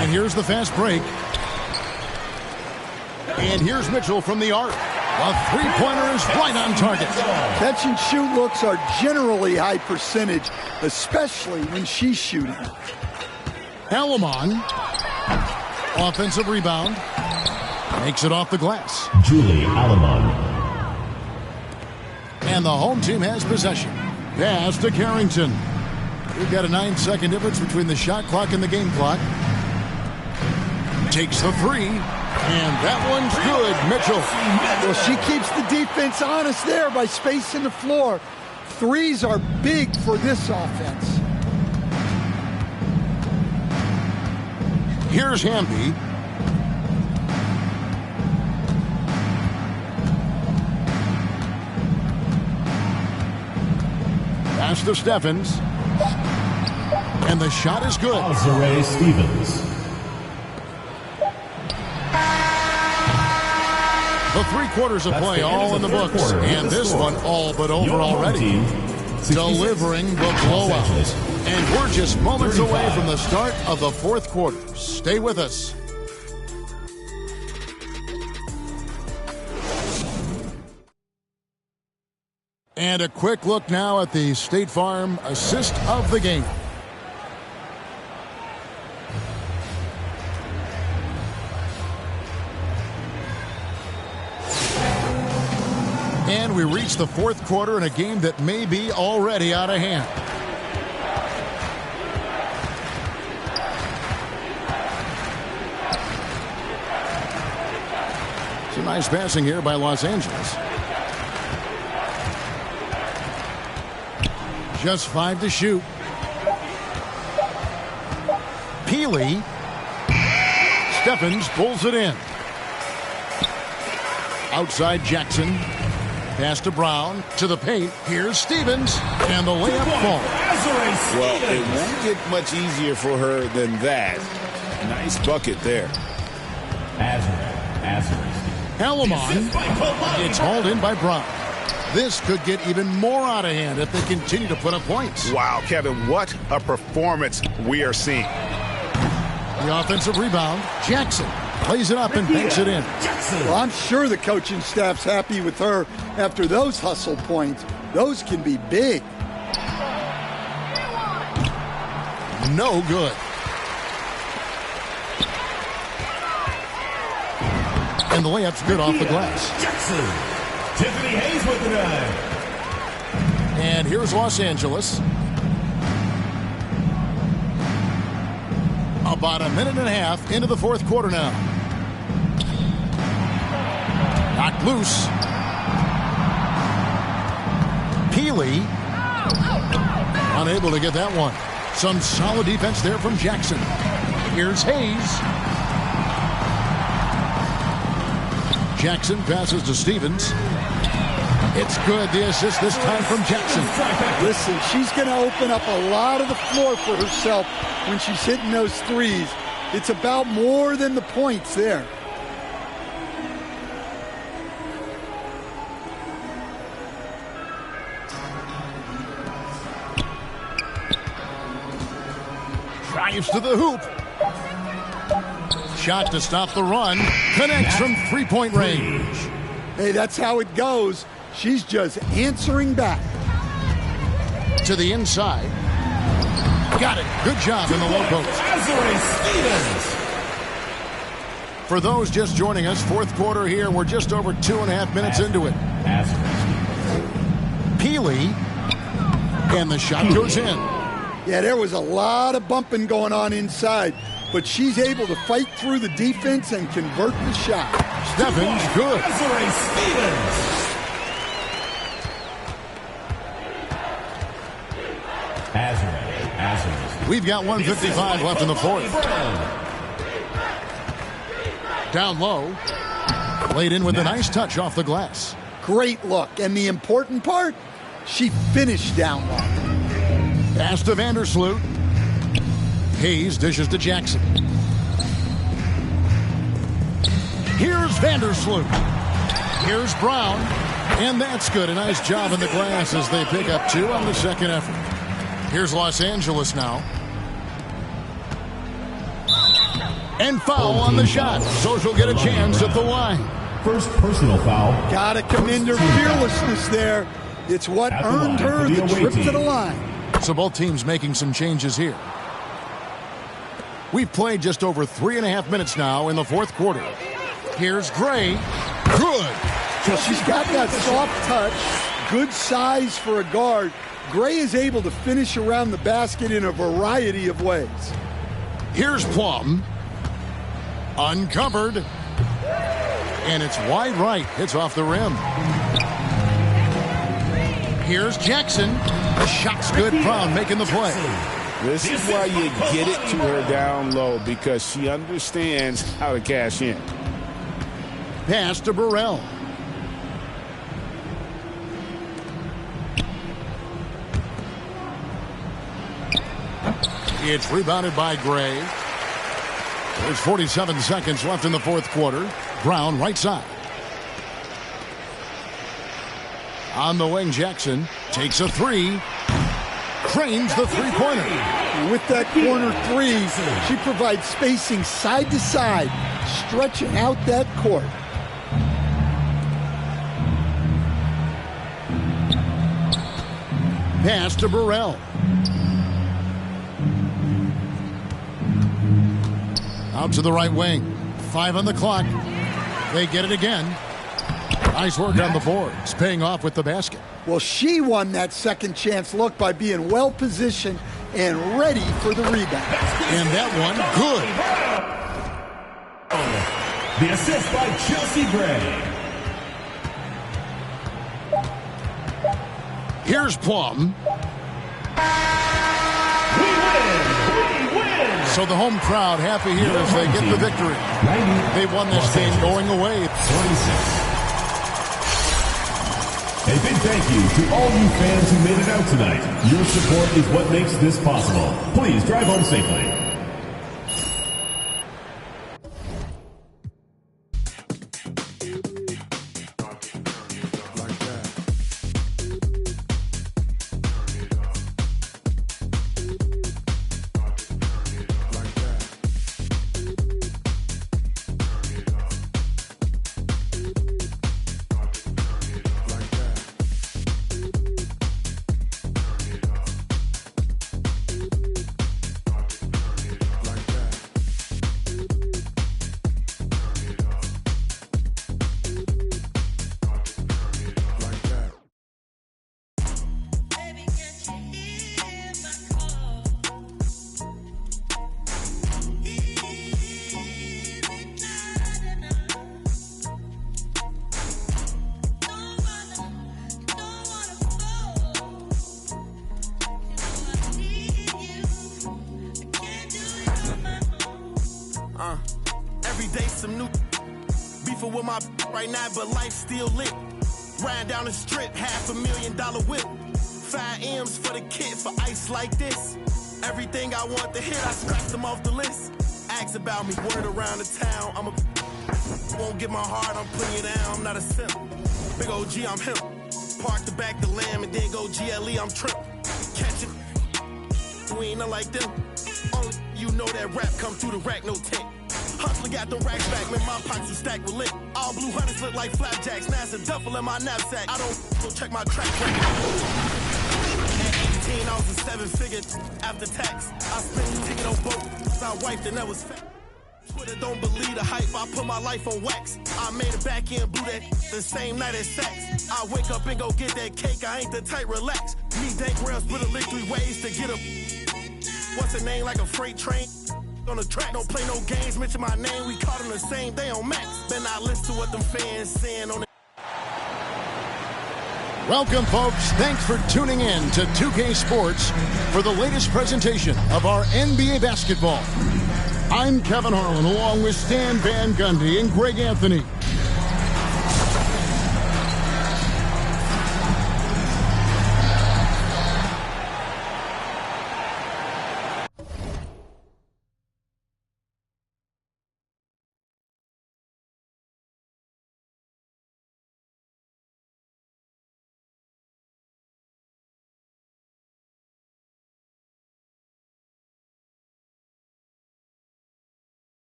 And here's the fast break. And here's Mitchell from the arc. A three-pointer is right on target. Catch and shoot looks are generally high percentage, especially when she's shooting. Alamon. Offensive rebound. Makes it off the glass. Julie Alamon. And the home team has possession. Pass to Carrington. We've got a 9-second difference between the shot clock and the game clock. Takes the three. And that one's good, Mitchell. Well, she keeps the defense honest there by spacing the floor. Threes are big for this offense. Here's Hamby. Pass to Steffens. And the shot is good. Azurá Stevens. The 3 quarters of play all in the books. And this one all but over already. Delivering the blowout. And we're just moments away from the start of the fourth quarter. Stay with us. And a quick look now at the State Farm assist of the game. And we reach the fourth quarter in a game that may be already out of hand. Some nice passing here by Los Angeles. Just 5 to shoot. Peely. Steffens pulls it in. Outside Jackson. Pass to Brown. To the paint. Here's Stevens. And the layup falls. Well, it won't get much easier for her than that. Nice bucket there. Alamon. It's hauled in by Brown. This could get even more out of hand if they continue to put up points. Wow, Kevin, what a performance we are seeing. The offensive rebound. Jackson plays it up and banks it in. Well, I'm sure the coaching staff's happy with her after those hustle points. Those can be big. No good. And the layup's good off the glass. Jackson. Tiffany Hayes with the 9. And here's Los Angeles. About a minute and a half into the fourth quarter now. Knocked loose. Peely. Unable to get that one. Some solid defense there from Jackson. Here's Hayes. Jackson passes to Stevens. It's good. The assist this time from Jackson. Listen, she's going to open up a lot of the floor for herself when she's hitting those threes. It's about more than the points there. Drives to the hoop. Shot to stop the run. Connects from three-point range. Hey, that's how it goes. She's just answering back. To the inside. Got it. Good job in the low post. For those just joining us, fourth quarter here. We're just over 2.5 minutes into it. Peely. And the shot goes in. Yeah, there was a lot of bumping going on inside, but she's able to fight through the defense and convert the shot. Stevens, good. We've got 1:55 left in the fourth. Down low. Laid in with a nice touch off the glass. Great look, and the important part, she finished down low. Pass to Vandersloot. Hayes dishes to Jackson. Here's Vandersloot. Here's Brown. And that's good. A nice job in the glass as they pick up 2 on the second effort. Here's Los Angeles now. And foul on the shot. So she'll get a chance at the line. First personal foul. Gotta commend her fearlessness there. It's what earned her the trip to the line. So both teams making some changes here. We've played just over 3.5 minutes now in the fourth quarter. Here's Gray. Good. So she's got that soft touch, good size for a guard. Gray is able to finish around the basket in a variety of ways. Here's Plum. Uncovered. And it's wide right. It's off the rim. Here's Jackson. The shot's good. Brown making the play. This is why you get it to her down low, because she understands how to cash in. Pass to Burrell. It's rebounded by Gray. There's 47 seconds left in the fourth quarter. Brown right side. On the wing, Jackson takes a 3. Cranes the three-pointer. With that corner 3, she provides spacing side to side, stretching out that court. Pass to Burrell. Out to the right wing. 5 on the clock. They get it again. Nice work on the boards, paying off with the basket. Well, she won that second chance look by being well positioned and ready for the rebound. And that one, good. The assist by Chelsea Gray. Here's Plum. We win! So the home crowd happy here as they get the victory. They won this game going away. 26. A big thank you to all you fans who made it out tonight. Your support is what makes this possible. Please drive home safely. my right now, but life still lit. Riding down the strip, $500,000 whip. 5 M's for the kid for ice like this. Everything I want to hit, I scratched them off the list. Ask about me, word around the town. Won't get my heart, I'm putting you down. I'm not a simp. Big OG, I'm him. Park the back, the lamb, and then go GLE, I'm trip. Catch it. We ain't not like them. Only you know that rap come through the rack, no tent. Hustler got them racks back, man, my pockets are stacked with lit. All blue hunters look like flapjacks. NASA duffel in my knapsack. I don't go check my track record. At 18, I was a 7-figure after tax. I spent the ticket on boat. I wiped and that was fat. Twitter don't believe the hype. I put my life on wax. I made a back end blue that the same night as sex. I wake up and go get that cake. I ain't the type, relax. Me, Dank Rail, split a lick 3 ways to get a. What's the name like a freight train? On the track, don't play no games, mention my name, we caught them the same day on Max. Then I listen to what them fans saying on it. Welcome, folks. Thanks for tuning in to 2K Sports for the latest presentation of our NBA basketball. I'm Kevin Harlan, along with Stan Van Gundy and Greg Anthony.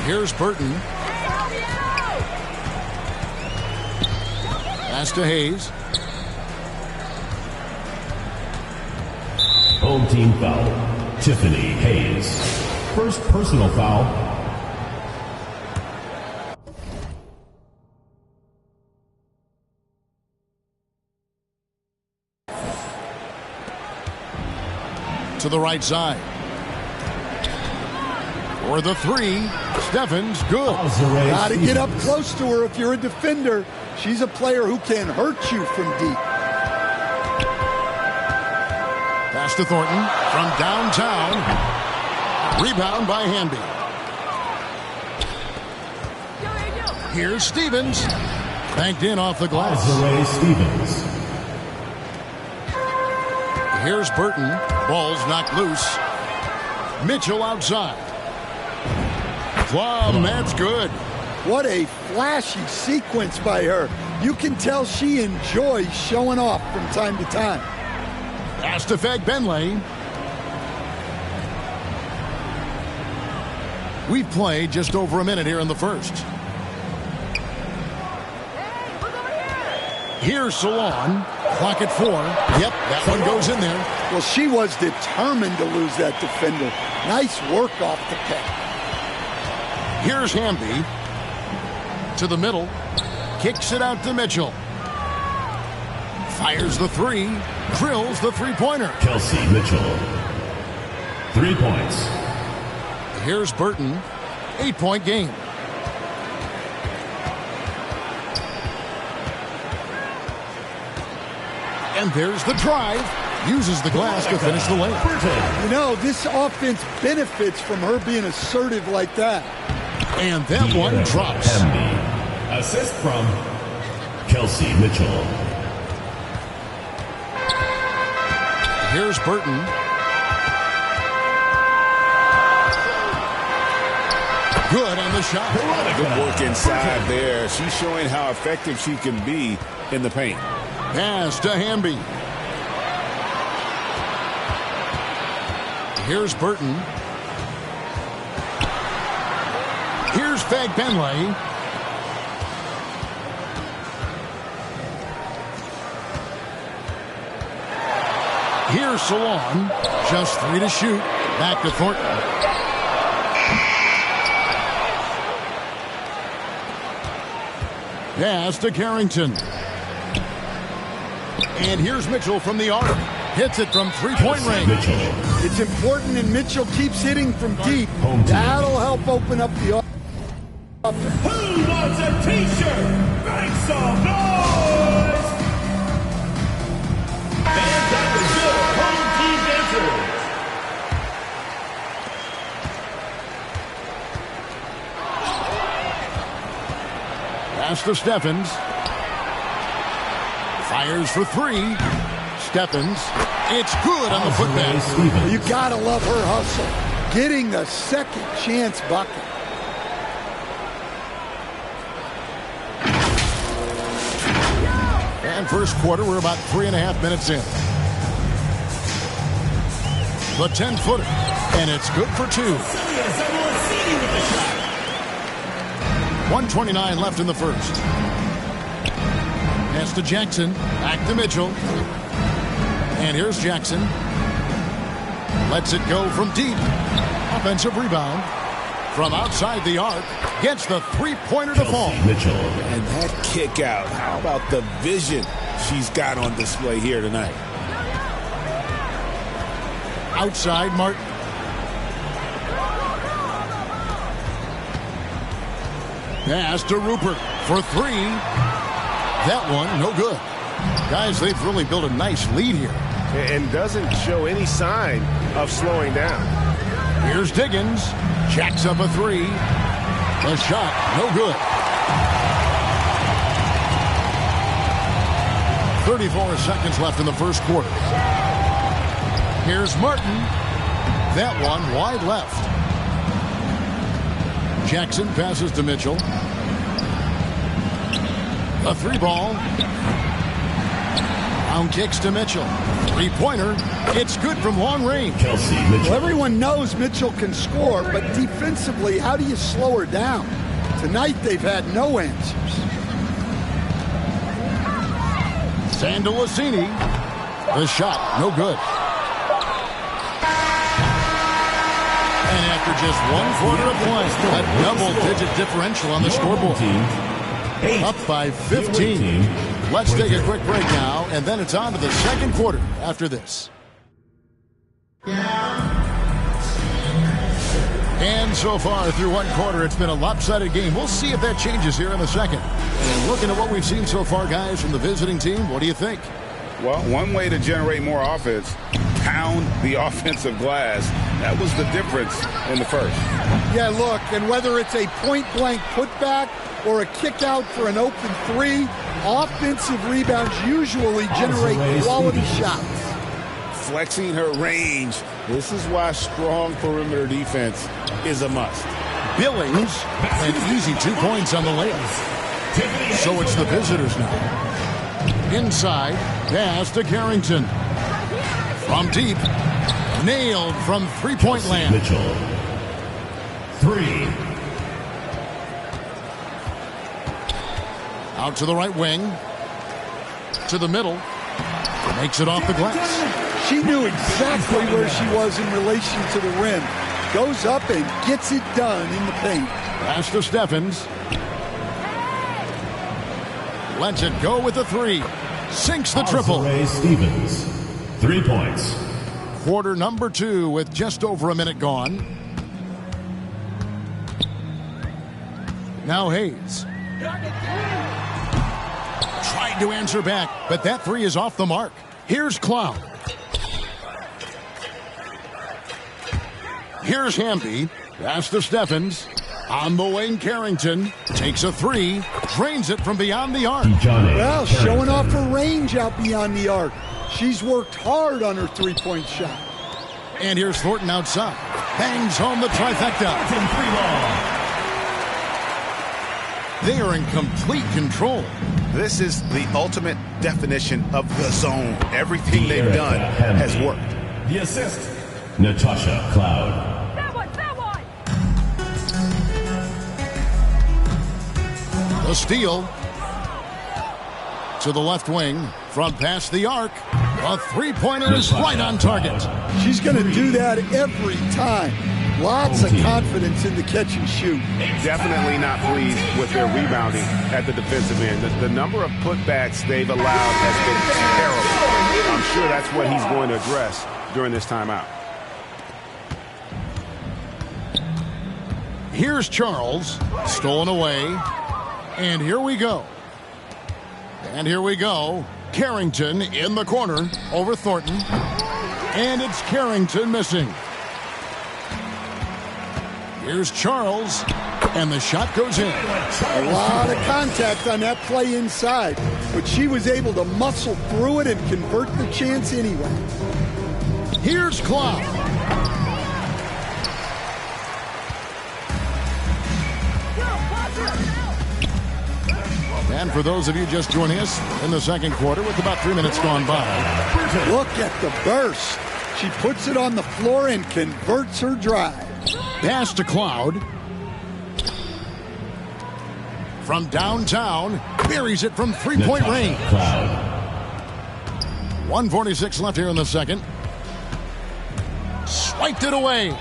Here's Burton. Pass to Hayes. Home team foul. Tiffany Hayes. First personal foul. To the right side. For the 3, Steffens, good. Got to get up close to her if you're a defender. She's a player who can hurt you from deep. Pass to Thornton from downtown. Rebound by Hamby. Here's Stevens. Banked in off the glass. Stevens. Here's Burton. Ball's knocked loose. Mitchell outside. Plum, that's good. What a flashy sequence by her. You can tell she enjoys showing off from time to time. Pass to Fagbenle. We've played just over a minute here in the first. Here's Salon. Clock at 4. Yep, that one goes in there. Well, she was determined to lose that defender. Nice work off the pick. Here's Hamby. To the middle. Kicks it out to Mitchell. Fires the 3. Drills the three-pointer. Kelsey Mitchell. 3 points. Here's Burton. 8-point game. And there's the drive. Uses the glass to finish the lane. You know, this offense benefits from her being assertive like that. And that one drops. Hamby. Assist from Kelsey Mitchell. Here's Burton. Good on the shot. Good work inside there. She's showing how effective she can be in the paint. Pass to Hamby. Here's Burton. Here's Fagbenle. Here's Salon. Just 3 to shoot. Back to Thornton. Pass to Carrington. And here's Mitchell from the arc. Hits it from three-point range. It's important, and Mitchell keeps hitting from deep. That'll help open up the offense. Who wants a t-shirt? Make some noise! And that was your home team answer. Pass to Steffens. Fires for three. Steffens. It's good on the putback. You gotta love her hustle. Getting the second chance bucket. And first quarter, we're about 3.5 minutes in. The 10-footer. And it's good for two. 1:29 left in the first. Pass to Jackson. Back to Mitchell. And here's Jackson. Lets it go from deep. Offensive rebound. From outside the arc. Gets the three-pointer to fall. Mitchell. And that kick out. How about the vision she's got on display here tonight? Outside Martin. Pass to Rupert for three. That one, no good. Guys, they've really built a nice lead here. And doesn't show any sign of slowing down. Here's Diggins. Jacks up a three. The shot, no good. 34 seconds left in the first quarter. Here's Martin. That one wide left. Jackson passes to Mitchell. A three ball. Round kicks to Mitchell. Three-pointer. It's good from long range. Kelsey Mitchell. Well, everyone knows Mitchell can score, but defensively, how do you slow her down? Tonight, they've had no answers. Sandalosini. The shot, no good. And after just 1 quarter of play, a double-digit differential on the scoreboard. Up by 15. Let's take a quick break now, and then it's on to the second quarter after this. And so far through 1 quarter, it's been a lopsided game. We'll see if that changes here in the second. And looking at what we've seen so far, guys, from the visiting team, what do you think? Well, one way to generate more offense, pound the offensive glass. That was the difference in the first. Yeah, look, and whether it's a point-blank putback or a kick out for an open three, offensive rebounds usually generate quality shots. Flexing her range. This is why strong perimeter defense is a must. Billings, an easy 2 points on the layup. So it's the visitors now. Inside, pass to Carrington. From deep, nailed from three-point land. Mitchell. Three. Out to the right wing. To the middle. Makes it off the glass. She knew exactly where she was in relation to the rim. Goes up and gets it done in the paint. Pass to Steffens. Lets it go with the three. Sinks the triple. Ray Stevens. 3 points. Quarter number 2 with just over a minute gone. Now Hayes. Tried to answer back, but that three is off the mark. Here's Cloud. Here's Hamby. Pass to Steffens. On the wing, Carrington takes a three. Drains it from beyond the arc. Well, showing off her range out beyond the arc. She's worked hard on her three-point shot. And here's Thornton outside. Bangs home the trifecta. They are in complete control. This is the ultimate definition of the zone. Everything they've done has worked. The assist, Natasha Cloud. The steal to the left wing from past the arc. A three-pointer is right on target. She's going to do that every time. Lots of confidence in the catch and shoot. Definitely not pleased with their rebounding at the defensive end. The number of putbacks they've allowed has been terrible. I'm sure that's what he's going to address during this timeout. Here's Charles, stolen away. And here we go. And here we go. Carrington in the corner over Thornton. And it's Carrington missing. Here's Charles, and the shot goes in. A lot of contact on that play inside, but she was able to muscle through it and convert the chance anyway. Here's Cloud. And for those of you just joining us in the second quarter with about 3 minutes gone by. Look at the burst. She puts it on the floor and converts her drive. Pass to Cloud. From downtown, buries it from three-point range. 1:46 left here in the second. Swiped it away.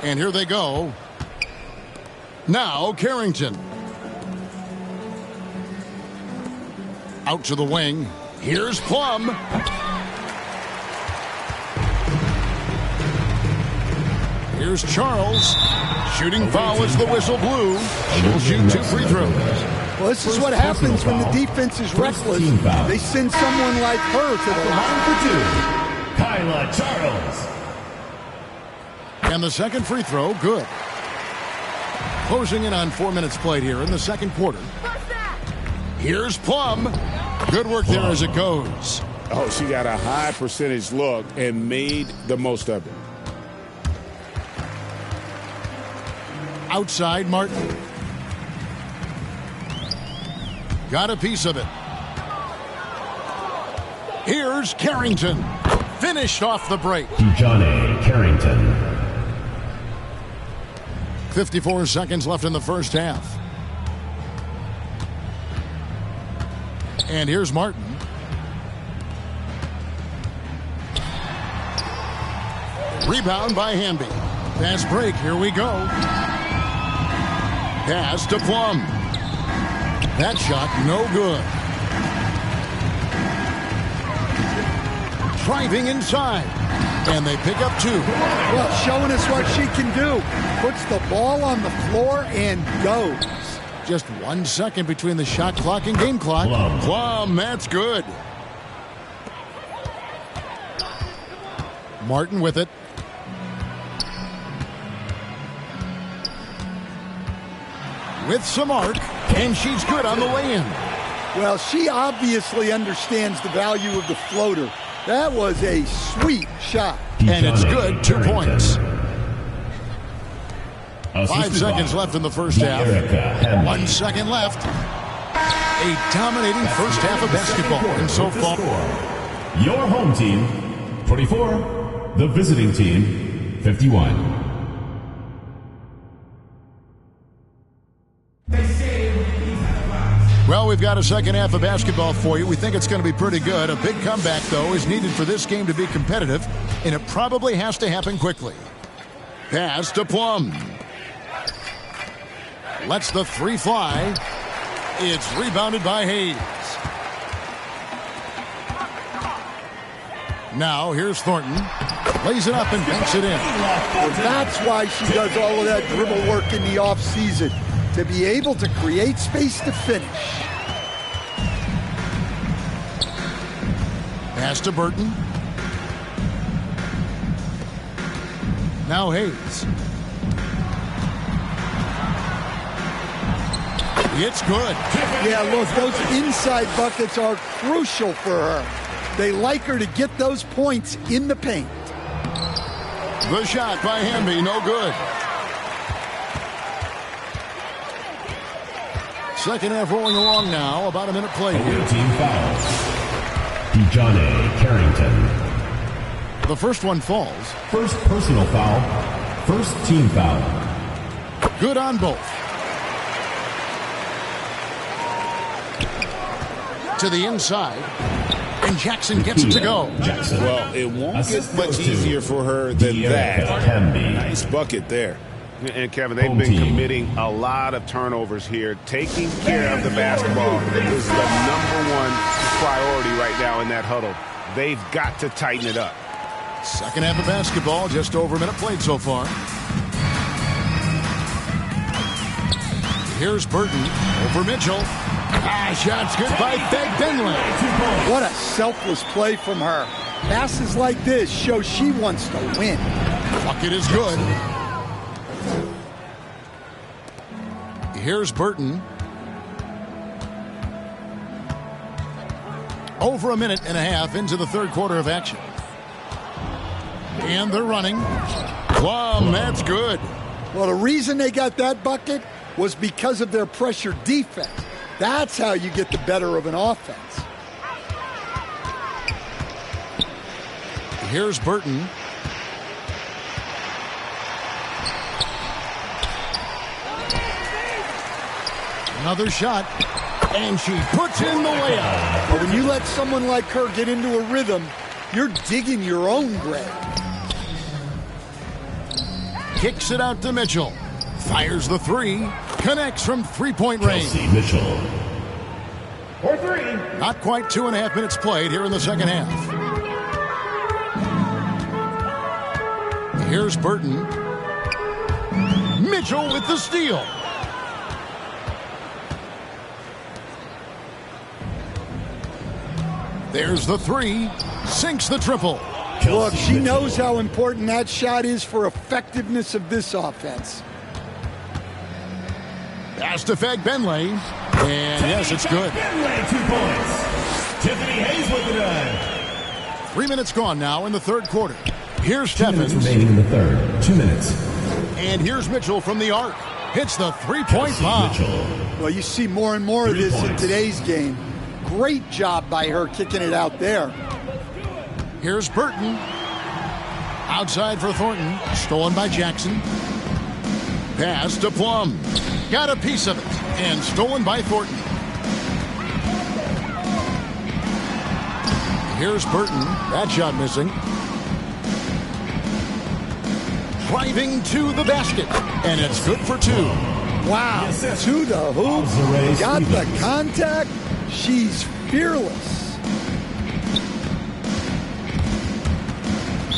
And here they go. Now Carrington. Out to the wing. Here's Plum. Here's Charles. Shooting foul as the whistle blew. She'll shoot 2 free throws. Well, this is what happens when the defense is reckless. They send someone like her to the line for 2. Kyla Charles. And the second free throw, good. Closing in on 4 minutes played here in the second quarter. Here's Plum. Good work there as it goes. Oh, she got a high percentage look and made the most of it. Outside Martin. Got a piece of it. Here's Carrington. Finished off the break. Johnny Carrington. 54 seconds left in the first half. And here's Martin. Rebound by Hamby. Fast break. Here we go. Pass to Plum. That shot no good. Driving inside. And they pick up 2. Well, showing us what she can do. Puts the ball on the floor and goes. Just 1 second between the shot clock and game clock. Plum, that's good. Martin with it. With some arc, and she's good on the way in. Well, she obviously understands the value of the floater. That was a sweet shot. And it's good, 2 points. 5 seconds left in the first half. 1 second left. A dominating first half of basketball. And so far, your home team, 24. The visiting team, 51. well, we've got a second half of basketball for you. We think it's going to be pretty good. A big comeback, though, is needed for this game to be competitive, and it probably has to happen quickly. Pass to Plum. Lets the 3 fly. It's rebounded by Hayes. Now here's Thornton. Lays it up and banks it in. Well, that's why she does all of that dribble work in the offseason, to be able to create space to finish. Pass to Burton. Now Hayes. It's good. Yeah, look, those inside buckets are crucial for her. They like her to get those points in the paint. The shot by Hamby, no good. Second half rolling along now, about a minute played. Team foul. Johnny Carrington. The first one falls. First personal foul. First team foul. Good on both. To the inside. And Jackson gets it to go. Well, it won't get much easier for her than that. Nice bucket there. And, Kevin, they've been committing a lot of turnovers here. Taking care of the basketball is the #1 priority right now in that huddle. They've got to tighten it up. Second half of basketball, just over a minute played so far. Here's Burton over Mitchell. Shot's good by Begbenley. What a selfless play from her. Passes like this show she wants to win. Bucket is good. Here's Burton. Over a minute and a half into the third quarter of action. And they're running. Plum, that's good. Well, the reason they got that bucket was because of their pressure defense. That's how you get the better of an offense. Here's Burton. Another shot, and she puts in the layup. But when you let someone like her get into a rhythm, you're digging your own grave. Kicks it out to Mitchell. Fires the three. Connects from three-point range. Mitchell. For three. Not quite 2.5 minutes played here in the second half. Here's Burton. Mitchell with the steal. There's the three. Sinks the triple. Look, she knows how important that shot is for effectiveness of this offense. Pass to Begbenley. And yes, it's good. Begbenley, 2 points. Tiffany Hayes with the done. 3 minutes gone now in the third quarter. Here's 2 minutes Steffens. remaining in the third. 2 minutes. And here's Mitchell from the arc. Hits the three-point bomb. Well, you see more and more of this in today's game. Great job by her kicking it out there. Here's Burton. Outside for Thornton. Stolen by Jackson. Pass to Plum. Got a piece of it. And stolen by Thornton. Here's Burton. That shot missing. Driving to the basket. And it's good for 2. Wow. To the hoop. Got the contact. She's fearless.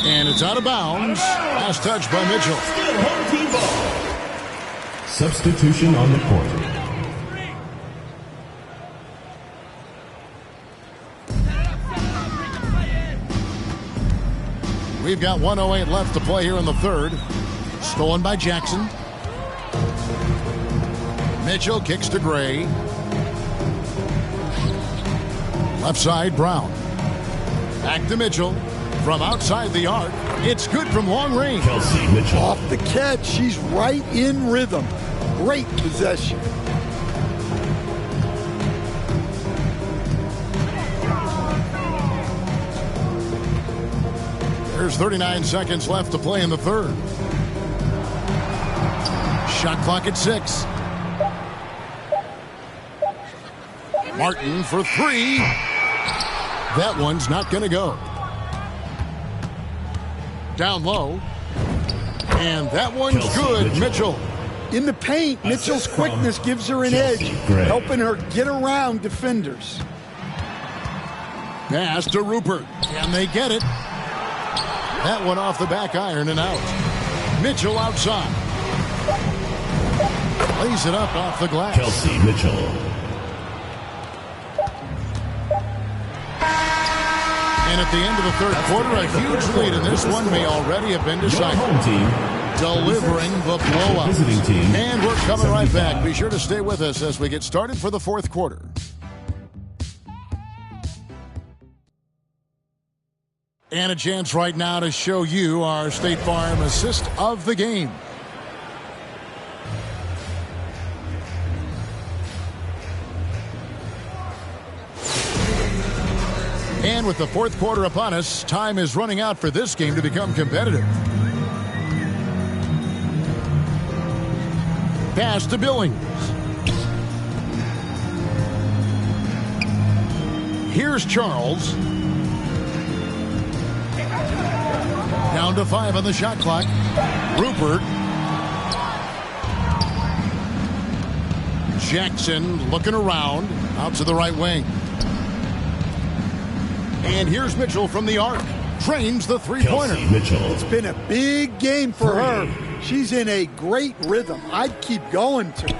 And it's out of bounds. Last touch by Mitchell. Still home team ball. Substitution on the court. We've got 1:08 left to play here in the third. Stolen by Jackson. Mitchell kicks to Gray. Left side, Brown. Back to Mitchell. From outside the arc. It's good from long range. Kelsey Mitchell. Off the catch. She's right in rhythm. Great possession. There's 39 seconds left to play in the third. Shot clock at 6. Martin for 3. That one's not going to go. Down low. And that one's good. Mitchell. In the paint, Mitchell's quickness gives her an edge, helping her get around defenders. Pass to Rupert. And they get it. That one off the back iron and out. Mitchell outside. Lays it up off the glass. Kelsey Mitchell. And at the end of the third quarter, a huge lead in this one may already have been decided. Home team delivering the blowout. Visiting team. And we're coming right back. Be sure to stay with us as we get started for the fourth quarter. And a chance right now to show you our State Farm assist of the game. And with the fourth quarter upon us, time is running out for this game to become competitive. Pass to Billings. Here's Charles. Down to 5 on the shot clock. Rupert. Jackson looking around. Out to the right wing. And here's Mitchell from the arc. Trains the three-pointer. It's been a big game for her. She's in a great rhythm. I'd keep going to.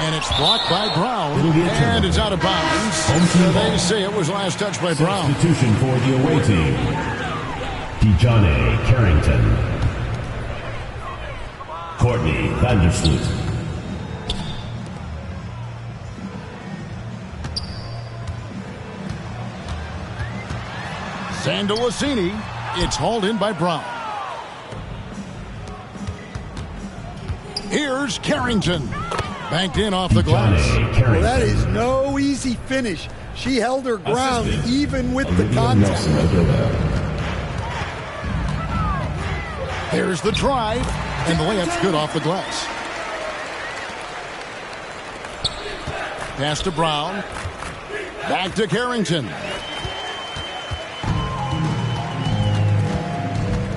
And it's blocked by Brown. And it's out of bounds. They say it was last touched by Brown. Substitution for the away team. Dejanay Carrington. Courtney Vandersloot. Sandalosini. It's hauled in by Brown. Here's Carrington. Banked in off the glass. Well, that is no easy finish. She held her ground even with the contact. There's the drive. And the layup's good off the glass. Pass to Brown. Back to Carrington.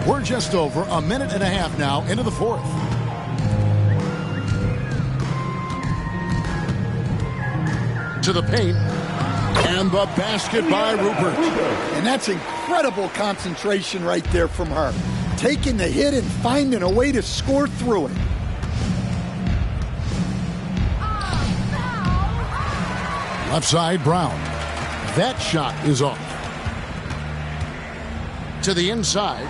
We're just over a minute and a half now into the fourth. To the paint. And the basket by Rupert. And that's incredible concentration right there from her. Taking the hit and finding a way to score through it. Left side, Brown. That shot is off. To the inside.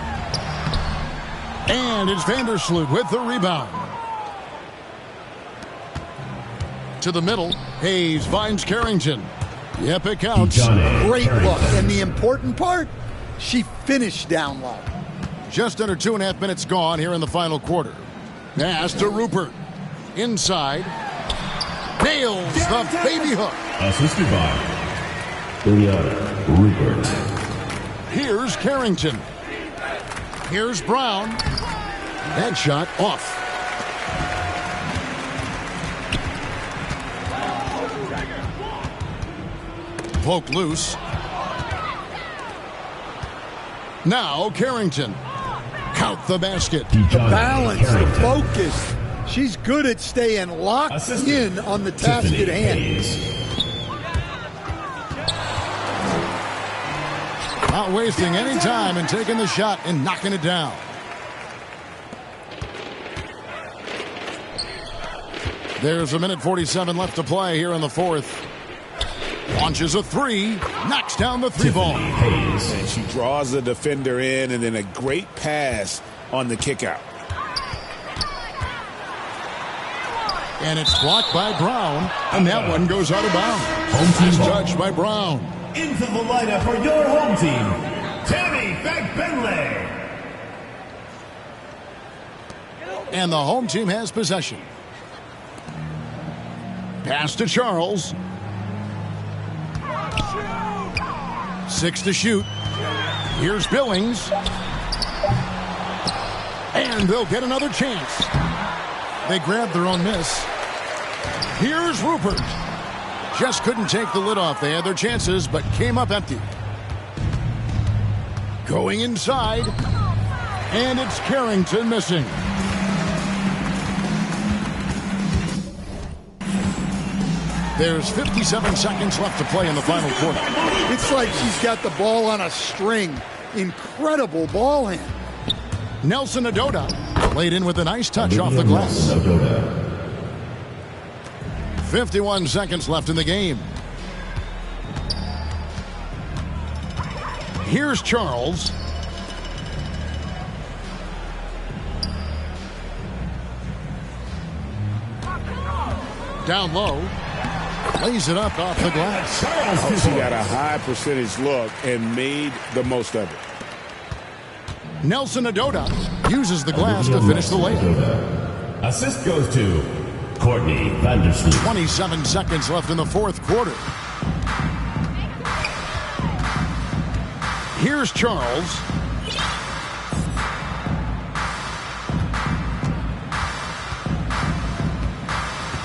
And it's Vandersloot with the rebound. To the middle. Hayes finds Carrington. Yep, it counts. Great look. And the important part, she finished down low. Just under 2.5 minutes gone here in the final quarter. Pass to Rupert. Inside. Nails the baby hook. Assisted by Ilya Rupert. Here's Carrington. Here's Brown. That shot off. Poke loose. Now Carrington. Count the basket. The balance, the focus. She's good at staying locked in on the task at hand. Not wasting any time and taking the shot and knocking it down. There's a minute 47 left to play here in the fourth. Launches a three, knocks down the three ball. And she draws the defender in, and then a great pass on the kick out. And it's blocked by Brown, and that one goes out of bounds. Nice touch by Brown. Into the lineup for your home team, Tammy Bagbenley. And the home team has possession. Pass to Charles. 6 to shoot. Here's Billings. And they'll get another chance. They grabbed their own miss. Here's Rupert. Just couldn't take the lid off. They had their chances, but came up empty. Going inside. And it's Carrington missing. There's 57 seconds left to play in the final quarter. It's like she's got the ball on a string. Incredible ball hand. Nelson Adoda laid in with a nice touch off the glass. 51 seconds left in the game. Here's Charles. Down low. Lays it up off the glass. She got a high percentage look and made the most of it. Nelson Adoda uses the glass to finish the layup. Assist goes to Courtney Vandersloot. 27 seconds left in the fourth quarter. Here's Charles.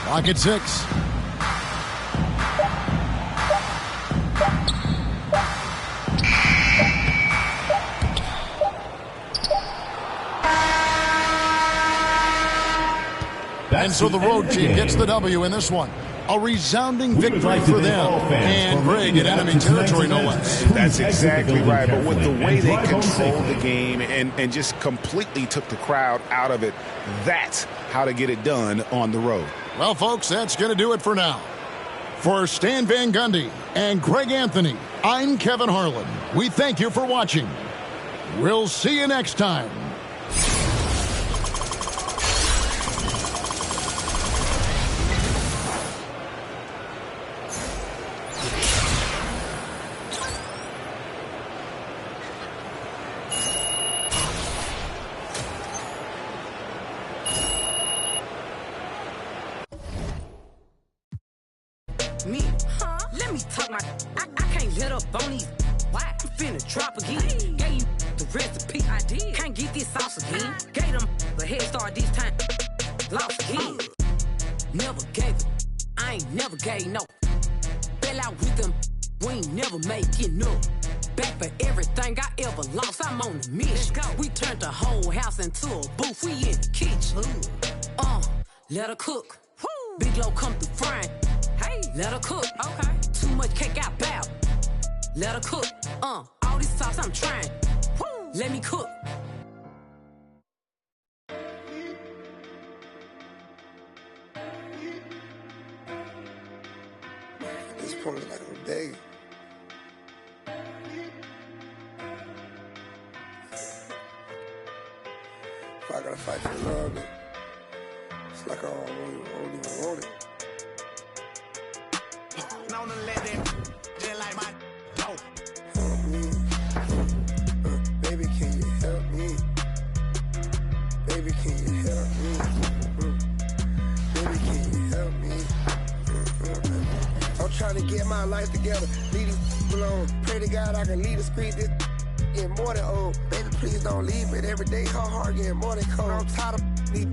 Clock at 6. And so the road team gets the W in this one. A resounding victory for them. And Greg in enemy territory, no less. That's exactly right. But with the way they controlled the game and just completely took the crowd out of it, that's how to get it done on the road. Well, folks, that's going to do it for now. For Stan Van Gundy and Greg Anthony, I'm Kevin Harlan. We thank you for watching. We'll see you next time. Me, let me talk my. I can't let up on these. Why? I'm finna drop again. Gave you the recipe. I did. Can't get this sauce again. Gave them the head start this time. Lost again. Never gave it. I ain't never gave no. Fell out with them. We ain't never make it no. Back for everything I ever lost. I'm on the mission. We turned the whole house into a booth. We in the kitchen. Let her cook. Big Low come through frying. Hey, let her cook. Okay. Too much cake out bow. Let her cook. All this sauce I'm trying. Woo. Let me cook. At this point, like I'm begging. If I gotta fight for the love, it's like I don't even want it. Known to let that just like my dope. Help me. Baby, can you help me? Baby, can you help me? Baby, can you help me? I'm trying to get my life together. Leave this alone. Pray to God I can lead the street. This getting more than old. Baby, please don't leave it. Every day her heart getting more than cold. I'm tired of me.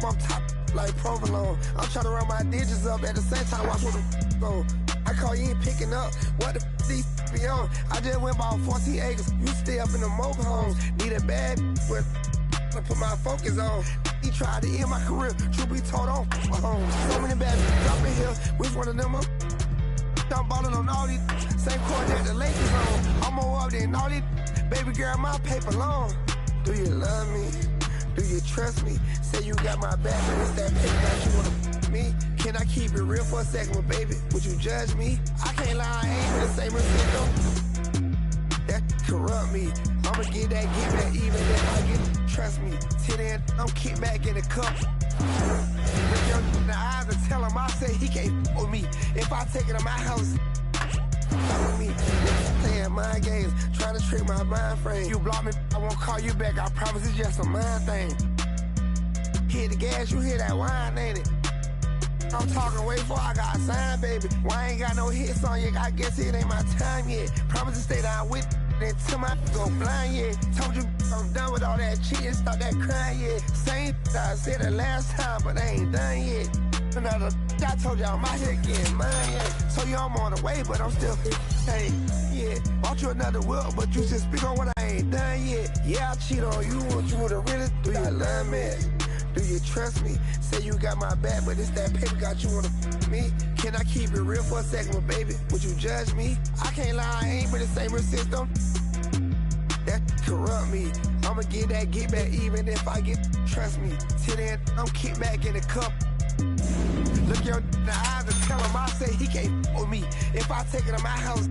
I'm top like provolone. I'm trying to run my digits up at the same time. Watch what the go. I call you ain't picking up. What the these be on? I just went about 14 acres. You stay up in the mobile homes. Need a bad but I put my focus on. He tried to end my career. Truth be told on home. So many bad up in here. Which one of them up? I'm balling on all these same court that the Lakers on. I'm more up than all these. Baby girl, my paper long. Do you love me? Do you trust me? Say you got my back, but it's that paper that you wanna me. Can I keep it real for a second, well, baby? Would you judge me? I can't lie, I ain't the same receipt though. That corrupt me. I'ma get back even if I get trust me. Till then, I'm kick back in the cup. Look your in the eyes and tell him I say he can't with me. If I take it to my house, with me. Playing mind games, trying to trick my mind frame. You block me, I won't call you back. I promise it's just a mind thing. Hit the gas, you hear that wine, ain't it? I'm talking way before I got signed, baby. Why I ain't got no hits on you? I guess it ain't my time yet. Promise to stay down with until my go blind, yeah. Told you I'm done with all that cheating, stop that crying, yeah. Same I said it last time, but I ain't done yet. Another, I told you I'm out here getting mine, yeah. So you I'm on the way, but I'm still, hey, yeah. Bought you another whip, but you just speak on what I ain't done yet. Yeah, I cheat on you, want you to really do you love me? Do you trust me? Say you got my back, but it's that paper got you wanna me. Can I keep it real for a second, well, baby? Would you judge me? I can't lie, I ain't been the same system. That corrupt me. I'ma get back even if I get trust me. Till then, I'm kick back in the cup. Look your in the eyes and tell him I say he can't with me. If I take it to my house.